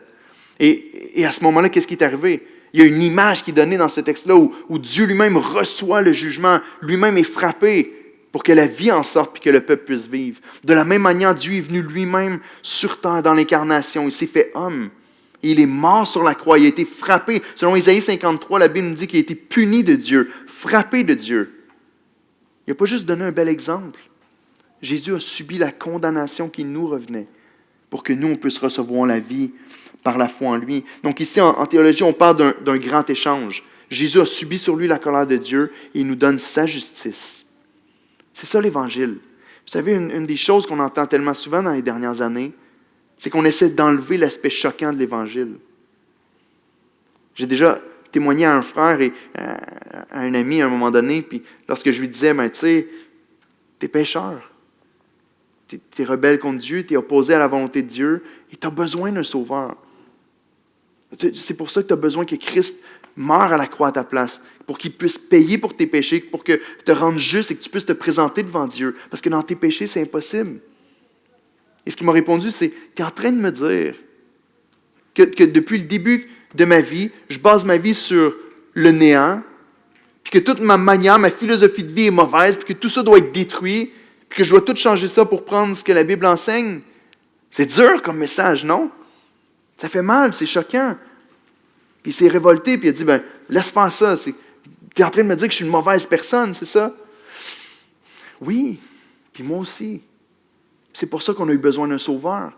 Et à ce moment-là, qu'est-ce qui est arrivé? Il y a une image qui est donnée dans ce texte-là où Dieu lui-même reçoit le jugement, lui-même est frappé pour que la vie en sorte et que le peuple puisse vivre. De la même manière, Dieu est venu lui-même sur terre dans l'incarnation. Il s'est fait homme. Et il est mort sur la croix. Il a été frappé. Selon Isaïe 53, la Bible nous dit qu'il a été puni de Dieu, frappé de Dieu. Il n'a pas juste donné un bel exemple. Jésus a subi la condamnation qui nous revenait pour que nous, on puisse recevoir la vie par la foi en lui. Donc ici, en théologie, on parle d'un grand échange. Jésus a subi sur lui la colère de Dieu et il nous donne sa justice. C'est ça l'Évangile. Vous savez, une des choses qu'on entend tellement souvent dans les dernières années, c'est qu'on essaie d'enlever l'aspect choquant de l'Évangile. J'ai déjà témoigné à un frère et à un ami à un moment donné, puis lorsque je lui disais, tu sais, t'es pécheur, t'es rebelle contre Dieu, t'es opposé à la volonté de Dieu, et t'as besoin d'un sauveur. C'est pour ça que tu as besoin que Christ meure à la croix à ta place, pour qu'il puisse payer pour tes péchés, pour que te rendre juste et que tu puisses te présenter devant Dieu. Parce que dans tes péchés, c'est impossible. Et ce qu'il m'a répondu, c'est, tu es en train de me dire que depuis le début de ma vie, je base ma vie sur le néant, puis que toute ma manière, ma philosophie de vie est mauvaise, puis que tout ça doit être détruit, puis que je dois tout changer ça pour prendre ce que la Bible enseigne. C'est dur comme message, non? Ça fait mal, c'est choquant. Puis il s'est révolté, puis il a dit, laisse faire ça. Tu es en train de me dire que je suis une mauvaise personne, c'est ça? Oui, puis moi aussi. C'est pour ça qu'on a eu besoin d'un sauveur.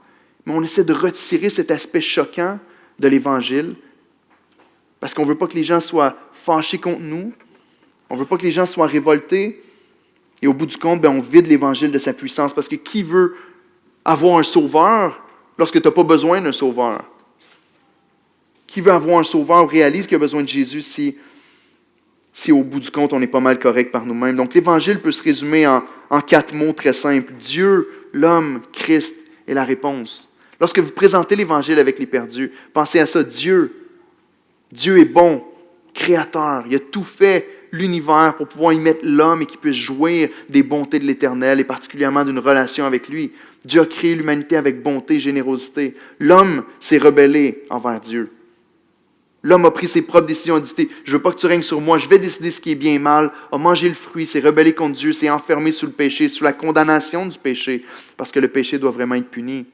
Mais on essaie de retirer cet aspect choquant de l'Évangile, parce qu'on ne veut pas que les gens soient fâchés contre nous, on ne veut pas que les gens soient révoltés, et au bout du compte, on vide l'Évangile de sa puissance, parce que qui veut avoir un sauveur lorsque tu n'as pas besoin d'un sauveur? Qui veut avoir un sauveur ou réalise qu'il a besoin de Jésus si au bout du compte, on est pas mal correct par nous-mêmes? Donc l'Évangile peut se résumer en 4 mots très simples. Dieu, l'homme, Christ est la réponse. Lorsque vous présentez l'Évangile avec les perdus, pensez à ça. Dieu est bon, créateur. Il a tout fait l'univers pour pouvoir y mettre l'homme et qu'il puisse jouir des bontés de l'Éternel et particulièrement d'une relation avec lui. Dieu a créé l'humanité avec bonté et générosité. L'homme s'est rebellé envers Dieu. L'homme a pris ses propres décisions, a dit, je ne veux pas que tu règnes sur moi, je vais décider ce qui est bien et mal, a mangé le fruit, s'est rebellé contre Dieu, s'est enfermé sous le péché, sous la condamnation du péché, parce que le péché doit vraiment être puni.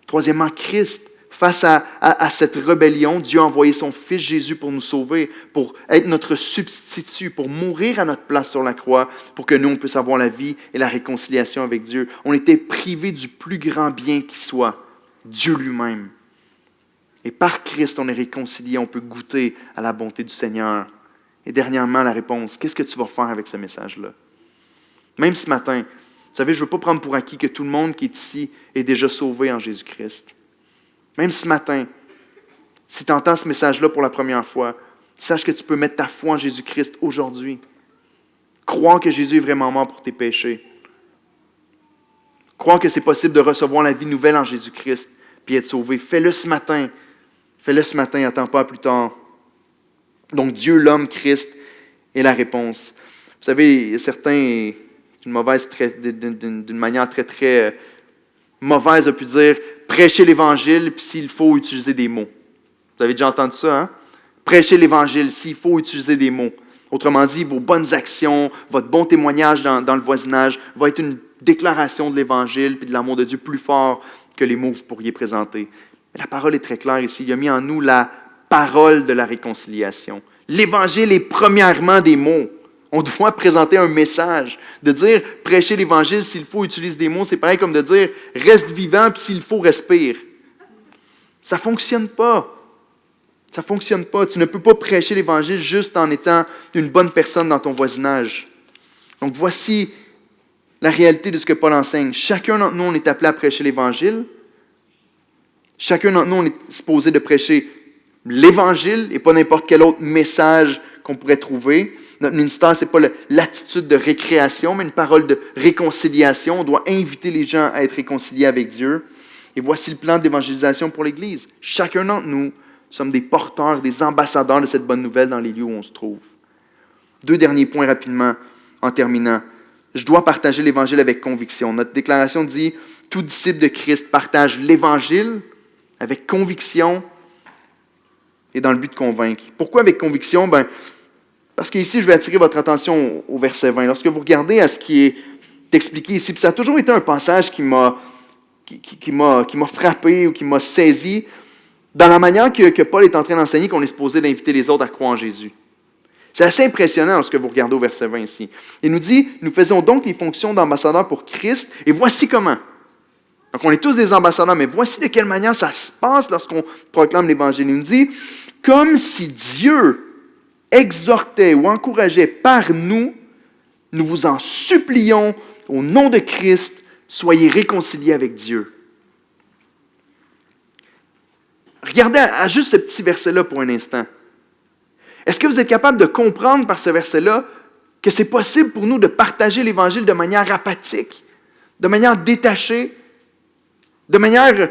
Troisièmement, Christ, face à cette rébellion, Dieu a envoyé son Fils Jésus pour nous sauver, pour être notre substitut, pour mourir à notre place sur la croix, pour que nous, on puisse avoir la vie et la réconciliation avec Dieu. On était privés du plus grand bien qui soit, Dieu lui-même. Et par Christ, on est réconcilié, on peut goûter à la bonté du Seigneur. Et dernièrement, la réponse, qu'est-ce que tu vas faire avec ce message-là? Même ce matin, vous savez, je ne veux pas prendre pour acquis que tout le monde qui est ici est déjà sauvé en Jésus-Christ. Même ce matin, si tu entends ce message-là pour la première fois, sache que tu peux mettre ta foi en Jésus-Christ aujourd'hui. Croire que Jésus est vraiment mort pour tes péchés. Croire que c'est possible de recevoir la vie nouvelle en Jésus-Christ puis être sauvé. Fais-le ce matin. Fais-le ce matin, attends pas plus tard. Donc Dieu, l'homme, Christ est la réponse. Vous savez, certains, d'une manière très mauvaise a pu dire « prêcher l'Évangile, puis s'il faut, utiliser des mots ». Vous avez déjà entendu ça, hein? Prêcher l'Évangile, s'il faut, utiliser des mots. Autrement dit, vos bonnes actions, votre bon témoignage dans le voisinage va être une déclaration de l'Évangile puis de l'amour de Dieu plus fort que les mots que vous pourriez présenter. Mais la parole est très claire ici. Il a mis en nous la parole de la réconciliation. L'Évangile est premièrement des mots. On doit présenter un message. De dire « prêcher l'Évangile, s'il faut, utilise des mots », c'est pareil comme de dire « reste vivant, puis s'il faut, respire ». Ça ne fonctionne pas. Ça ne fonctionne pas. Tu ne peux pas prêcher l'Évangile juste en étant une bonne personne dans ton voisinage. Donc voici la réalité de ce que Paul enseigne. Chacun d'entre nous, on est appelé à prêcher l'Évangile. Chacun d'entre nous, on est supposé de prêcher l'Évangile et pas n'importe quel autre message qu'on pourrait trouver. Notre ministère, ce n'est pas l'attitude de récréation, mais une parole de réconciliation. On doit inviter les gens à être réconciliés avec Dieu. Et voici le plan d'évangélisation pour l'Église. Chacun d'entre nous sommes des porteurs, des ambassadeurs de cette bonne nouvelle dans les lieux où on se trouve. 2 derniers points rapidement en terminant. Je dois partager l'Évangile avec conviction. Notre déclaration dit « Tout disciple de Christ partage l'Évangile avec conviction et dans le but de convaincre. » Pourquoi avec conviction? Parce qu'ici, je vais attirer votre attention au verset 20. Lorsque vous regardez à ce qui est expliqué ici, puis ça a toujours été un passage qui m'a frappé ou qui m'a saisi, dans la manière que Paul est en train d'enseigner qu'on est supposé d'inviter les autres à croire en Jésus. C'est assez impressionnant lorsque vous regardez au verset 20 ici. Il nous dit, « Nous faisons donc les fonctions d'ambassadeurs pour Christ, et voici comment. » Donc on est tous des ambassadeurs, mais voici de quelle manière ça se passe lorsqu'on proclame l'Évangile. Il nous dit, « Comme si Dieu exhortait ou encourageait par nous, nous vous en supplions, au nom de Christ, soyez réconciliés avec Dieu. » Regardez à juste ce petit verset-là pour un instant. Est-ce que vous êtes capable de comprendre par ce verset-là que c'est possible pour nous de partager l'Évangile de manière apathique, de manière détachée, de manière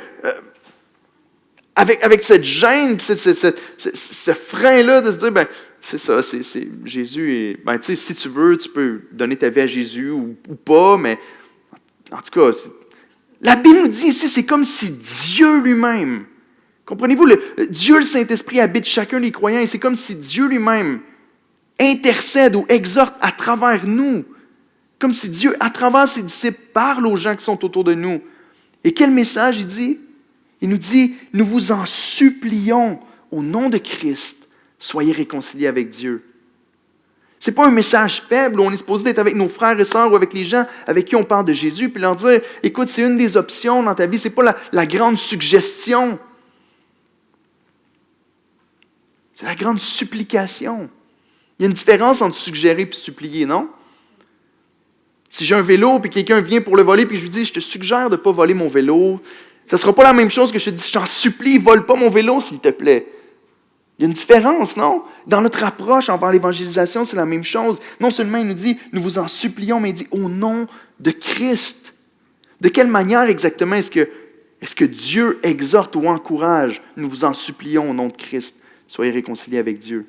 avec cette gêne, ce frein-là de se dire, c'est ça, c'est Jésus. Et, si tu veux, tu peux donner ta vie à Jésus ou pas, mais en tout cas, la Bible nous dit ici, c'est comme si Dieu lui-même, comprenez-vous, Dieu, le Saint-Esprit, habite chacun des croyants et c'est comme si Dieu lui-même intercède ou exhorte à travers nous. Comme si Dieu, à travers ses disciples, parle aux gens qui sont autour de nous. Et quel message il dit? Il nous dit, nous vous en supplions au nom de Christ, soyez réconciliés avec Dieu. Ce n'est pas un message faible où on est supposé d'être avec nos frères et sœurs ou avec les gens avec qui on parle de Jésus, puis leur dire, écoute, c'est une des options dans ta vie, ce n'est pas la grande suggestion. C'est la grande supplication. Il y a une différence entre suggérer et supplier, non? Si j'ai un vélo et quelqu'un vient pour le voler puis je lui dis, je te suggère de ne pas voler mon vélo, ça ne sera pas la même chose que je te dis, je t'en supplie, vole pas mon vélo s'il te plaît. Il y a une différence, non? Dans notre approche envers l'évangélisation, c'est la même chose. Non seulement il nous dit, nous vous en supplions, mais il dit, au nom de Christ. De quelle manière exactement est-ce que Dieu exhorte ou encourage, nous vous en supplions au nom de Christ? Soyez réconciliés avec Dieu.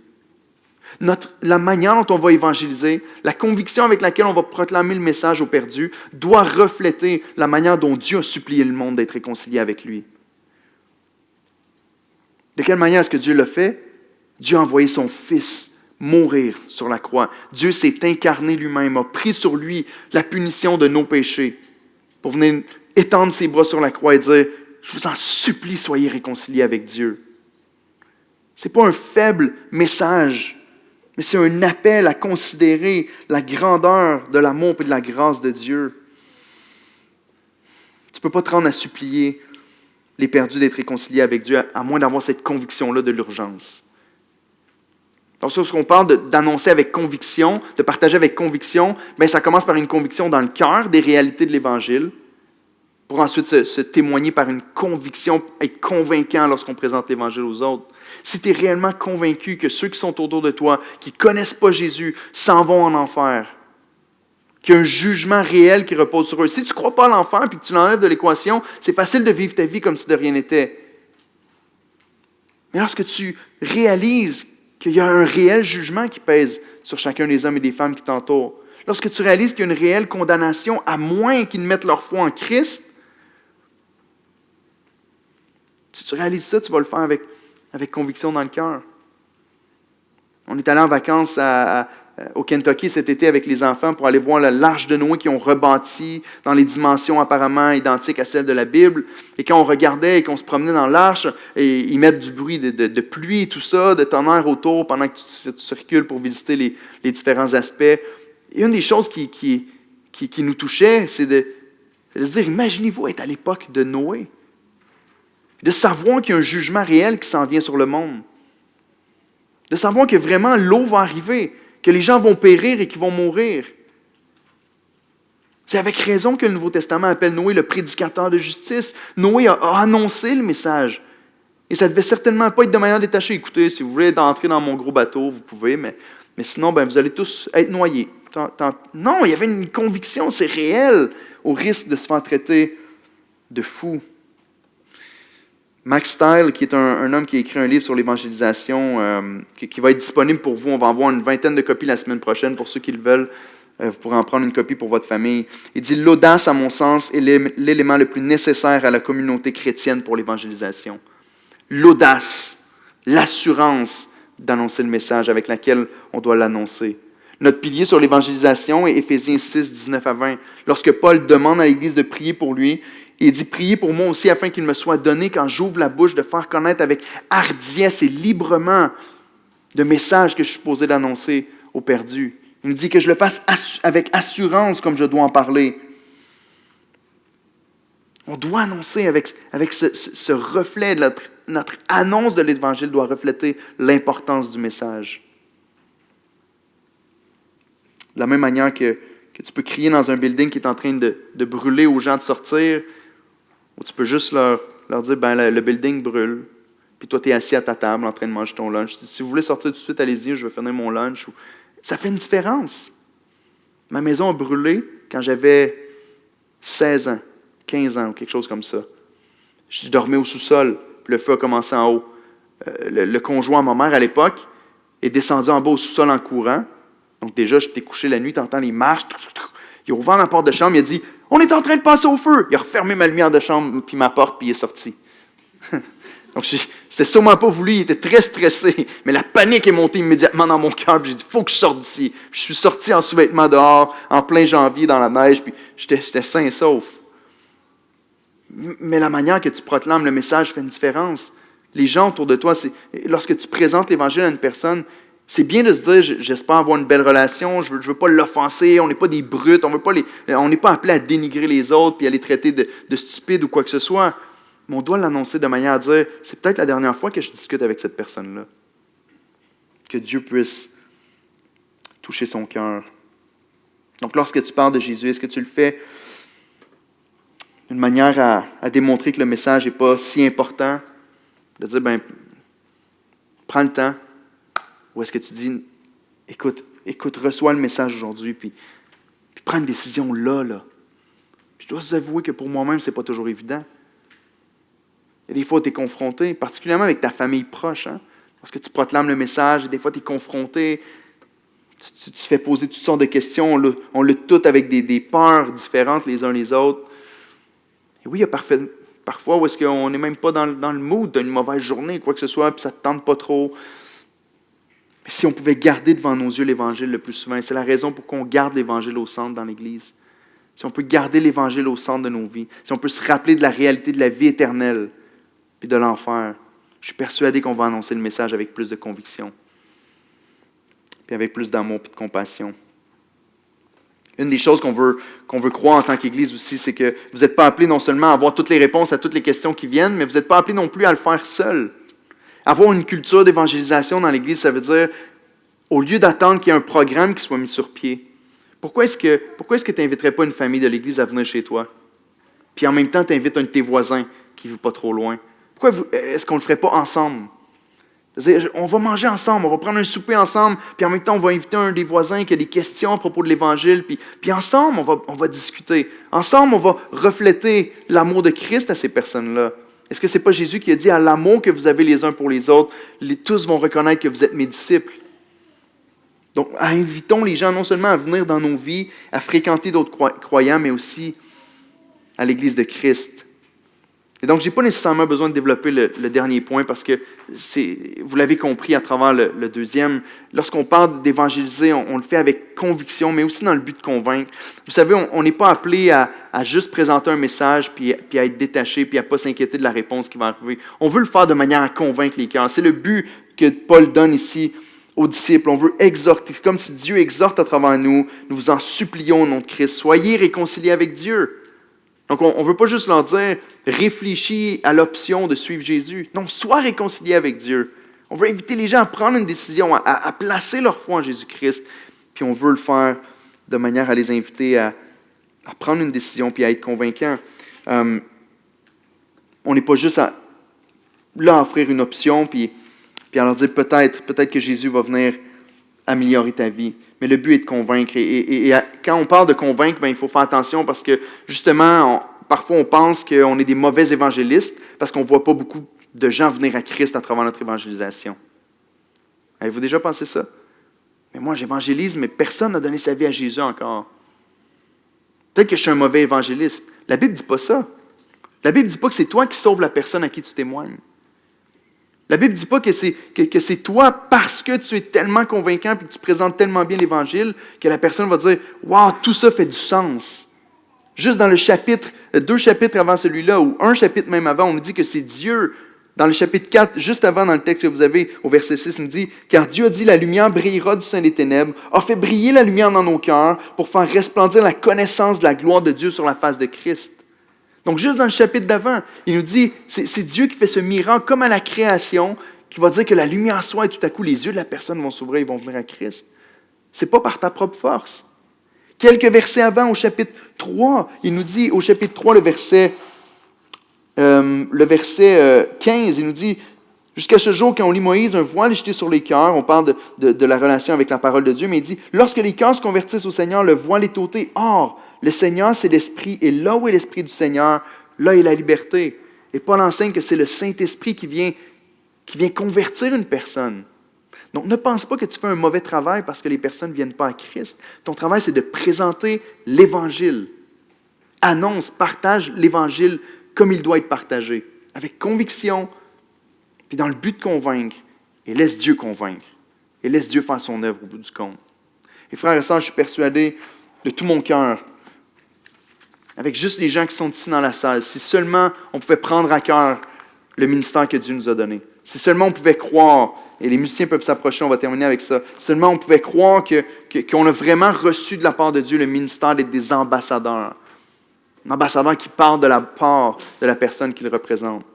La manière dont on va évangéliser, la conviction avec laquelle on va proclamer le message aux perdus, doit refléter la manière dont Dieu a supplié le monde d'être réconcilié avec lui. De quelle manière est-ce que Dieu l'a fait? Dieu a envoyé son Fils mourir sur la croix. Dieu s'est incarné lui-même, a pris sur lui la punition de nos péchés pour venir étendre ses bras sur la croix et dire, je vous en supplie, soyez réconciliés avec Dieu. Ce n'est pas un faible message, mais c'est un appel à considérer la grandeur de l'amour et de la grâce de Dieu. Tu ne peux pas te rendre à supplier les perdus d'être réconciliés avec Dieu, à moins d'avoir cette conviction-là de l'urgence. Donc, lorsqu'on parle d'annoncer avec conviction, de partager avec conviction, ça commence par une conviction dans le cœur des réalités de l'Évangile, pour ensuite se témoigner par une conviction, être convaincant lorsqu'on présente l'Évangile aux autres. Si tu es réellement convaincu que ceux qui sont autour de toi, qui ne connaissent pas Jésus, s'en vont en enfer, qu'il y a un jugement réel qui repose sur eux. Si tu ne crois pas à l'enfer et que tu l'enlèves de l'équation, c'est facile de vivre ta vie comme si de rien n'était. Mais lorsque tu réalises qu'il y a un réel jugement qui pèse sur chacun des hommes et des femmes qui t'entourent, lorsque tu réalises qu'il y a une réelle condamnation, à moins qu'ils ne mettent leur foi en Christ, Si tu réalises ça, tu vas le faire avec conviction dans le cœur. On est allé en vacances au Kentucky cet été avec les enfants pour aller voir l'arche de Noé qu'ils ont rebâti dans les dimensions apparemment identiques à celles de la Bible. Et quand on regardait et qu'on se promenait dans l'arche, et ils mettent du bruit de pluie et tout ça, de tonnerre autour pendant que tu circules pour visiter les différents aspects. Et une des choses qui nous touchait, c'est de se dire, imaginez-vous être à l'époque de Noé, de savoir qu'il y a un jugement réel qui s'en vient sur le monde, de savoir que vraiment l'eau va arriver, que les gens vont périr et qu'ils vont mourir. C'est avec raison que le Nouveau Testament appelle Noé le prédicateur de justice. Noé a annoncé le message. Et ça ne devait certainement pas être de manière détachée. Écoutez, si vous voulez entrer dans mon gros bateau, vous pouvez, mais sinon, vous allez tous être noyés. Non, il y avait une conviction, c'est réel, au risque de se faire traiter de fou. Max Style, qui est un homme qui a écrit un livre sur l'évangélisation, qui va être disponible pour vous. On va avoir une 20aine de copies la semaine prochaine. Pour ceux qui le veulent, vous pourrez en prendre une copie pour votre famille. Il dit « L'audace, à mon sens, est l'élément le plus nécessaire à la communauté chrétienne pour l'évangélisation. » L'audace, l'assurance d'annoncer le message avec laquelle on doit l'annoncer. Notre pilier sur l'évangélisation est Éphésiens 6, 19 à 20. Lorsque Paul demande à l'Église de prier pour lui, il dit « Priez pour moi aussi afin qu'il me soit donné, quand j'ouvre la bouche, de faire connaître avec hardiesse et librement le message que je suis supposé d'annoncer aux perdus. » Il me dit que je le fasse avec assurance comme je dois en parler. On doit annoncer avec ce reflet, notre annonce de l'Évangile doit refléter l'importance du message. De la même manière que tu peux crier dans un building qui est en train de brûler aux gens de sortir, ou tu peux juste leur dire, le building brûle, puis toi, tu es assis à ta table en train de manger ton lunch. Si vous voulez sortir tout de suite, allez-y, je vais finir mon lunch. Ça fait une différence. Ma maison a brûlé quand j'avais 16 ans, 15 ans, ou quelque chose comme ça. Je dormais au sous-sol, puis le feu a commencé en haut. Le conjoint à ma mère, à l'époque, est descendu en bas au sous-sol en courant. Donc déjà, j'étais couché la nuit, tu entends les marches. Il a ouvert ma porte de chambre, il a dit « On est en train de passer au feu! » Il a refermé ma lumière de chambre, puis ma porte, puis il est sorti. Donc, c'était sûrement pas voulu, il était très stressé. Mais la panique est montée immédiatement dans mon cœur, puis j'ai dit « Il faut que je sorte d'ici. » Je suis sorti en sous-vêtements dehors, en plein janvier, dans la neige, puis j'étais sain et sauf. Mais la manière que tu proclames le message fait une différence. Les gens autour de toi, lorsque tu présentes l'Évangile à une personne, c'est bien de se dire, j'espère avoir une belle relation, je veux pas l'offenser, on n'est pas des brutes, on n'est pas appelé à dénigrer les autres puis à les traiter de stupides ou quoi que ce soit. Mais on doit l'annoncer de manière à dire, c'est peut-être la dernière fois que je discute avec cette personne-là. Que Dieu puisse toucher son cœur. Donc lorsque tu parles de Jésus, est-ce que tu le fais d'une manière à démontrer que le message n'est pas si important? De dire, prends le temps. Ou est-ce que tu dis, écoute, reçois le message aujourd'hui, puis prends une décision là. Puis je dois vous avouer que pour moi-même, ce n'est pas toujours évident. Il y a des fois, tu es confronté, particulièrement avec ta famille proche, parce que tu proclames le message, et des fois, tu es confronté, tu te fais poser toutes sortes de questions, on lutte toutes avec des peurs différentes les uns les autres. Et oui, il y a parfois où est-ce qu'on n'est même pas dans le mood d'une mauvaise journée, quoi que ce soit, puis ça ne te tente pas trop. Mais si on pouvait garder devant nos yeux l'Évangile le plus souvent, et c'est la raison pour qu'on garde l'Évangile au centre dans l'Église. Si on peut garder l'Évangile au centre de nos vies, si on peut se rappeler de la réalité de la vie éternelle puis de l'enfer, je suis persuadé qu'on va annoncer le message avec plus de conviction, puis avec plus d'amour et de compassion. Une des choses qu'on veut croire en tant qu'Église aussi, c'est que vous n'êtes pas appelés non seulement à avoir toutes les réponses à toutes les questions qui viennent, mais vous n'êtes pas appelés non plus à le faire seul. Avoir une culture d'évangélisation dans l'Église, ça veut dire, au lieu d'attendre qu'il y ait un programme qui soit mis sur pied, pourquoi est-ce que tu n'inviterais pas une famille de l'Église à venir chez toi? Puis en même temps, tu invites un de tes voisins qui ne vit pas trop loin. Pourquoi est-ce qu'on ne le ferait pas ensemble? C'est-à-dire, on va manger ensemble, on va prendre un souper ensemble, puis en même temps, on va inviter un des voisins qui a des questions à propos de l'Évangile, puis ensemble, on va discuter. Ensemble, on va refléter l'amour de Christ à ces personnes-là. Est-ce que ce n'est pas Jésus qui a dit, à l'amour que vous avez les uns pour les autres, tous vont reconnaître que vous êtes mes disciples? Donc, invitons les gens non seulement à venir dans nos vies, à fréquenter d'autres croyants, mais aussi à l'Église de Christ. Et donc, je n'ai pas nécessairement besoin de développer le dernier point parce que vous l'avez compris à travers le deuxième. Lorsqu'on parle d'évangéliser, on le fait avec conviction, mais aussi dans le but de convaincre. Vous savez, on n'est pas appelé à juste présenter un message, puis à être détaché, puis à ne pas s'inquiéter de la réponse qui va arriver. On veut le faire de manière à convaincre les cœurs. C'est le but que Paul donne ici aux disciples. On veut exhorter, comme si Dieu exhorte à travers nous. Nous vous en supplions au nom de Christ. Soyez réconciliés avec Dieu. Donc, on ne veut pas juste leur dire « réfléchis à l'option de suivre Jésus ». Non, sois réconcilié avec Dieu. On veut inviter les gens à prendre une décision, à placer leur foi en Jésus-Christ. Puis on veut le faire de manière à les inviter à prendre une décision puis à être convaincants. On n'est pas juste là à offrir une option puis à leur dire peut-être que Jésus va venir améliorer ta vie. Mais le but est de convaincre. Et quand on parle de convaincre, il faut faire attention parce que, justement, parfois on pense qu'on est des mauvais évangélistes parce qu'on ne voit pas beaucoup de gens venir à Christ à travers notre évangélisation. Avez-vous déjà pensé ça? Mais moi, j'évangélise, mais personne n'a donné sa vie à Jésus encore. Peut-être que je suis un mauvais évangéliste. La Bible ne dit pas ça. La Bible ne dit pas que c'est toi qui sauves la personne à qui tu témoignes. La Bible ne dit pas que c'est toi, parce que tu es tellement convaincant et que tu présentes tellement bien l'Évangile, que la personne va dire « Wow, tout ça fait du sens ». Juste dans le chapitre, 2 chapitres avant celui-là, ou 1 chapitre même avant, on nous dit que c'est Dieu. Dans le chapitre 4, juste avant dans le texte que vous avez, au verset 6, il nous dit « Car Dieu a dit, la lumière brillera du sein des ténèbres, a fait briller la lumière dans nos cœurs pour faire resplendir la connaissance de la gloire de Dieu sur la face de Christ. » Donc, juste dans le chapitre d'avant, il nous dit, c'est Dieu qui fait ce miracle, comme à la création, qui va dire que la lumière soit et tout à coup, les yeux de la personne vont s'ouvrir et vont venir à Christ. Ce n'est pas par ta propre force. Quelques versets avant, au chapitre 3, il nous dit, au chapitre 3, le verset 15, il nous dit, « Jusqu'à ce jour, quand on lit Moïse, un voile est jeté sur les cœurs. » On parle de la relation avec la parole de Dieu, mais il dit, « Lorsque les cœurs se convertissent au Seigneur, le voile est ôté. Or, le Seigneur, c'est l'Esprit, et là où est l'Esprit du Seigneur, là est la liberté. » Et Paul enseigne que c'est le Saint-Esprit qui vient convertir une personne. Donc, ne pense pas que tu fais un mauvais travail parce que les personnes ne viennent pas à Christ. Ton travail, c'est de présenter l'Évangile. Annonce, partage l'Évangile comme il doit être partagé, avec conviction, puis dans le but de convaincre, et laisse Dieu convaincre, et laisse Dieu faire son œuvre au bout du compte. Et frères et sœurs, je suis persuadé de tout mon cœur, avec juste les gens qui sont ici dans la salle, si seulement on pouvait prendre à cœur le ministère que Dieu nous a donné, si seulement on pouvait croire, et les musiciens peuvent s'approcher, on va terminer avec ça, si seulement on pouvait croire qu'on a vraiment reçu de la part de Dieu le ministère d'être des ambassadeurs, un ambassadeur qui parle de la part de la personne qu'il représente.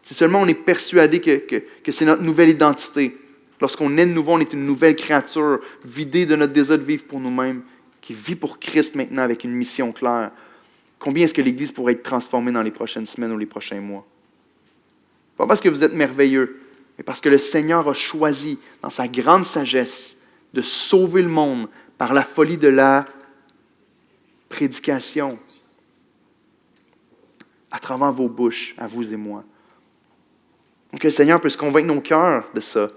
Si seulement on est persuadé que c'est notre nouvelle identité. Lorsqu'on est de nouveau, on est une nouvelle créature, vidée de notre désir de vivre pour nous-mêmes, qui vit pour Christ maintenant avec une mission claire. Combien est-ce que l'Église pourrait être transformée dans les prochaines semaines ou les prochains mois? Pas parce que vous êtes merveilleux, mais parce que le Seigneur a choisi, dans sa grande sagesse, de sauver le monde par la folie de la prédication, à travers vos bouches, à vous et moi. Donc, que le Seigneur puisse convaincre nos cœurs de ça.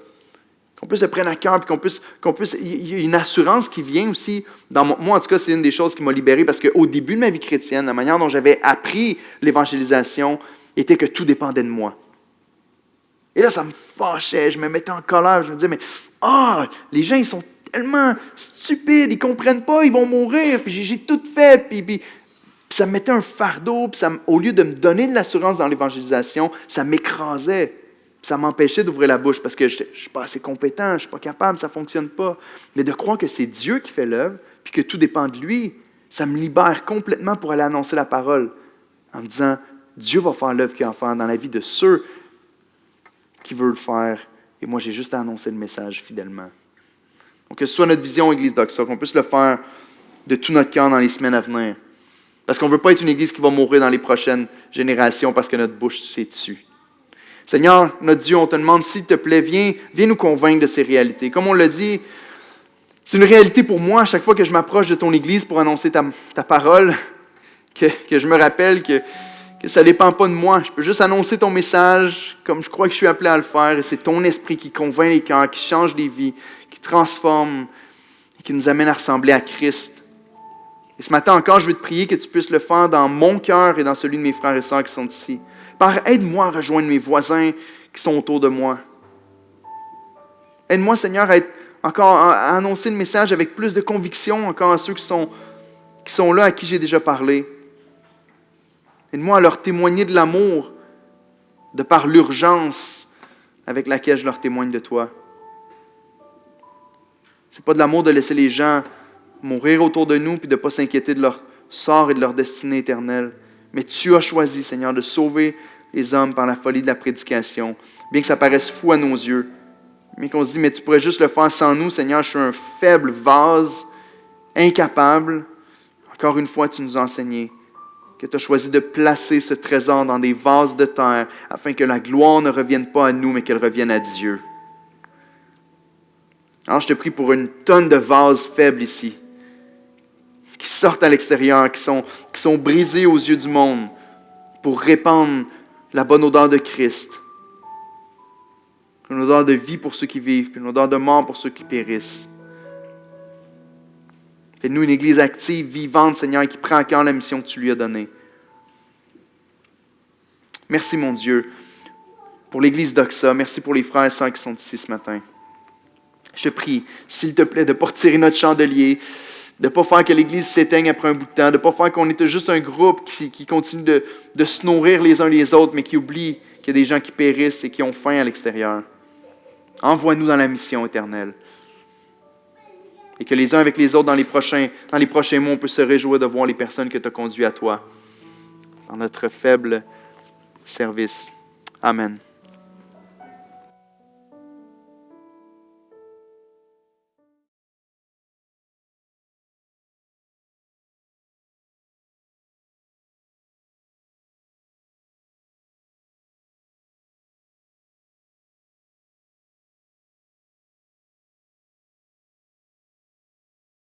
Qu'on puisse le prendre à cœur, puis qu'on puisse. Il y a une assurance qui vient aussi. Moi, en tout cas, c'est une des choses qui m'a libéré, parce qu'au début de ma vie chrétienne, la manière dont j'avais appris l'évangélisation était que tout dépendait de moi. Et là, ça me fâchait, je me mettais en colère, je me disais, mais les gens, ils sont tellement stupides, ils ne comprennent pas, ils vont mourir, puis j'ai tout fait, puis ça me mettait un fardeau, puis au lieu de me donner de l'assurance dans l'évangélisation, ça m'écrasait. Puis ça m'empêchait d'ouvrir la bouche parce que je ne suis pas assez compétent, je ne suis pas capable, ça ne fonctionne pas. Mais de croire que c'est Dieu qui fait l'œuvre, puis que tout dépend de lui, ça me libère complètement pour aller annoncer la parole en me disant, Dieu va faire l'œuvre qu'il a à faire dans la vie de ceux qui veulent le faire, et moi j'ai juste à annoncer le message fidèlement. Donc que ce soit notre vision Église Doxa, qu'on puisse le faire de tout notre cœur dans les semaines à venir. Parce qu'on ne veut pas être une Église qui va mourir dans les prochaines générations parce que notre bouche s'est tue. Seigneur, notre Dieu, on te demande, s'il te plaît, viens nous convaincre de ces réalités. Comme on l'a dit, c'est une réalité pour moi, à chaque fois que je m'approche de ton Église pour annoncer ta parole, que je me rappelle que ça ne dépend pas de moi. Je peux juste annoncer ton message comme je crois que je suis appelé à le faire. Et c'est ton esprit qui convainc les cœurs, qui change les vies, qui transforme et qui nous amène à ressembler à Christ. Et ce matin encore, je veux te prier que tu puisses le faire dans mon cœur et dans celui de mes frères et sœurs qui sont ici. Père, aide-moi à rejoindre mes voisins qui sont autour de moi. Aide-moi, Seigneur, à annoncer le message avec plus de conviction encore à ceux qui sont là, à qui j'ai déjà parlé. Aide-moi à leur témoigner de l'amour de par l'urgence avec laquelle je leur témoigne de toi. Ce n'est pas de l'amour de laisser les gens mourir autour de nous puis de ne pas s'inquiéter de leur sort et de leur destinée éternelle. Mais tu as choisi, Seigneur, de sauver les hommes par la folie de la prédication. Bien que ça paraisse fou à nos yeux, mais qu'on se dit, mais tu pourrais juste le faire sans nous, Seigneur, je suis un faible vase, incapable. Encore une fois, tu nous as enseigné que tu as choisi de placer ce trésor dans des vases de terre afin que la gloire ne revienne pas à nous, mais qu'elle revienne à Dieu. Alors, je te prie pour une tonne de vases faibles ici, qui sortent à l'extérieur, qui sont brisés aux yeux du monde pour répandre la bonne odeur de Christ. Une odeur de vie pour ceux qui vivent, puis une odeur de mort pour ceux qui périssent. Fais-nous une Église active, vivante, Seigneur, qui prend à cœur la mission que tu lui as donnée. Merci, mon Dieu, pour l'Église d'Oxa. Merci pour les frères et sœurs qui sont ici ce matin. Je te prie, s'il te plaît, de ne pas retirer notre chandelier, de ne pas faire que l'Église s'éteigne après un bout de temps, de ne pas faire qu'on est juste un groupe qui continue de se nourrir les uns les autres, mais qui oublie qu'il y a des gens qui périssent et qui ont faim à l'extérieur. Envoie-nous dans la mission éternelle. Et que les uns avec les autres, dans les prochains mois, on peut se réjouir de voir les personnes que tu as conduites à toi, dans notre faible service. Amen.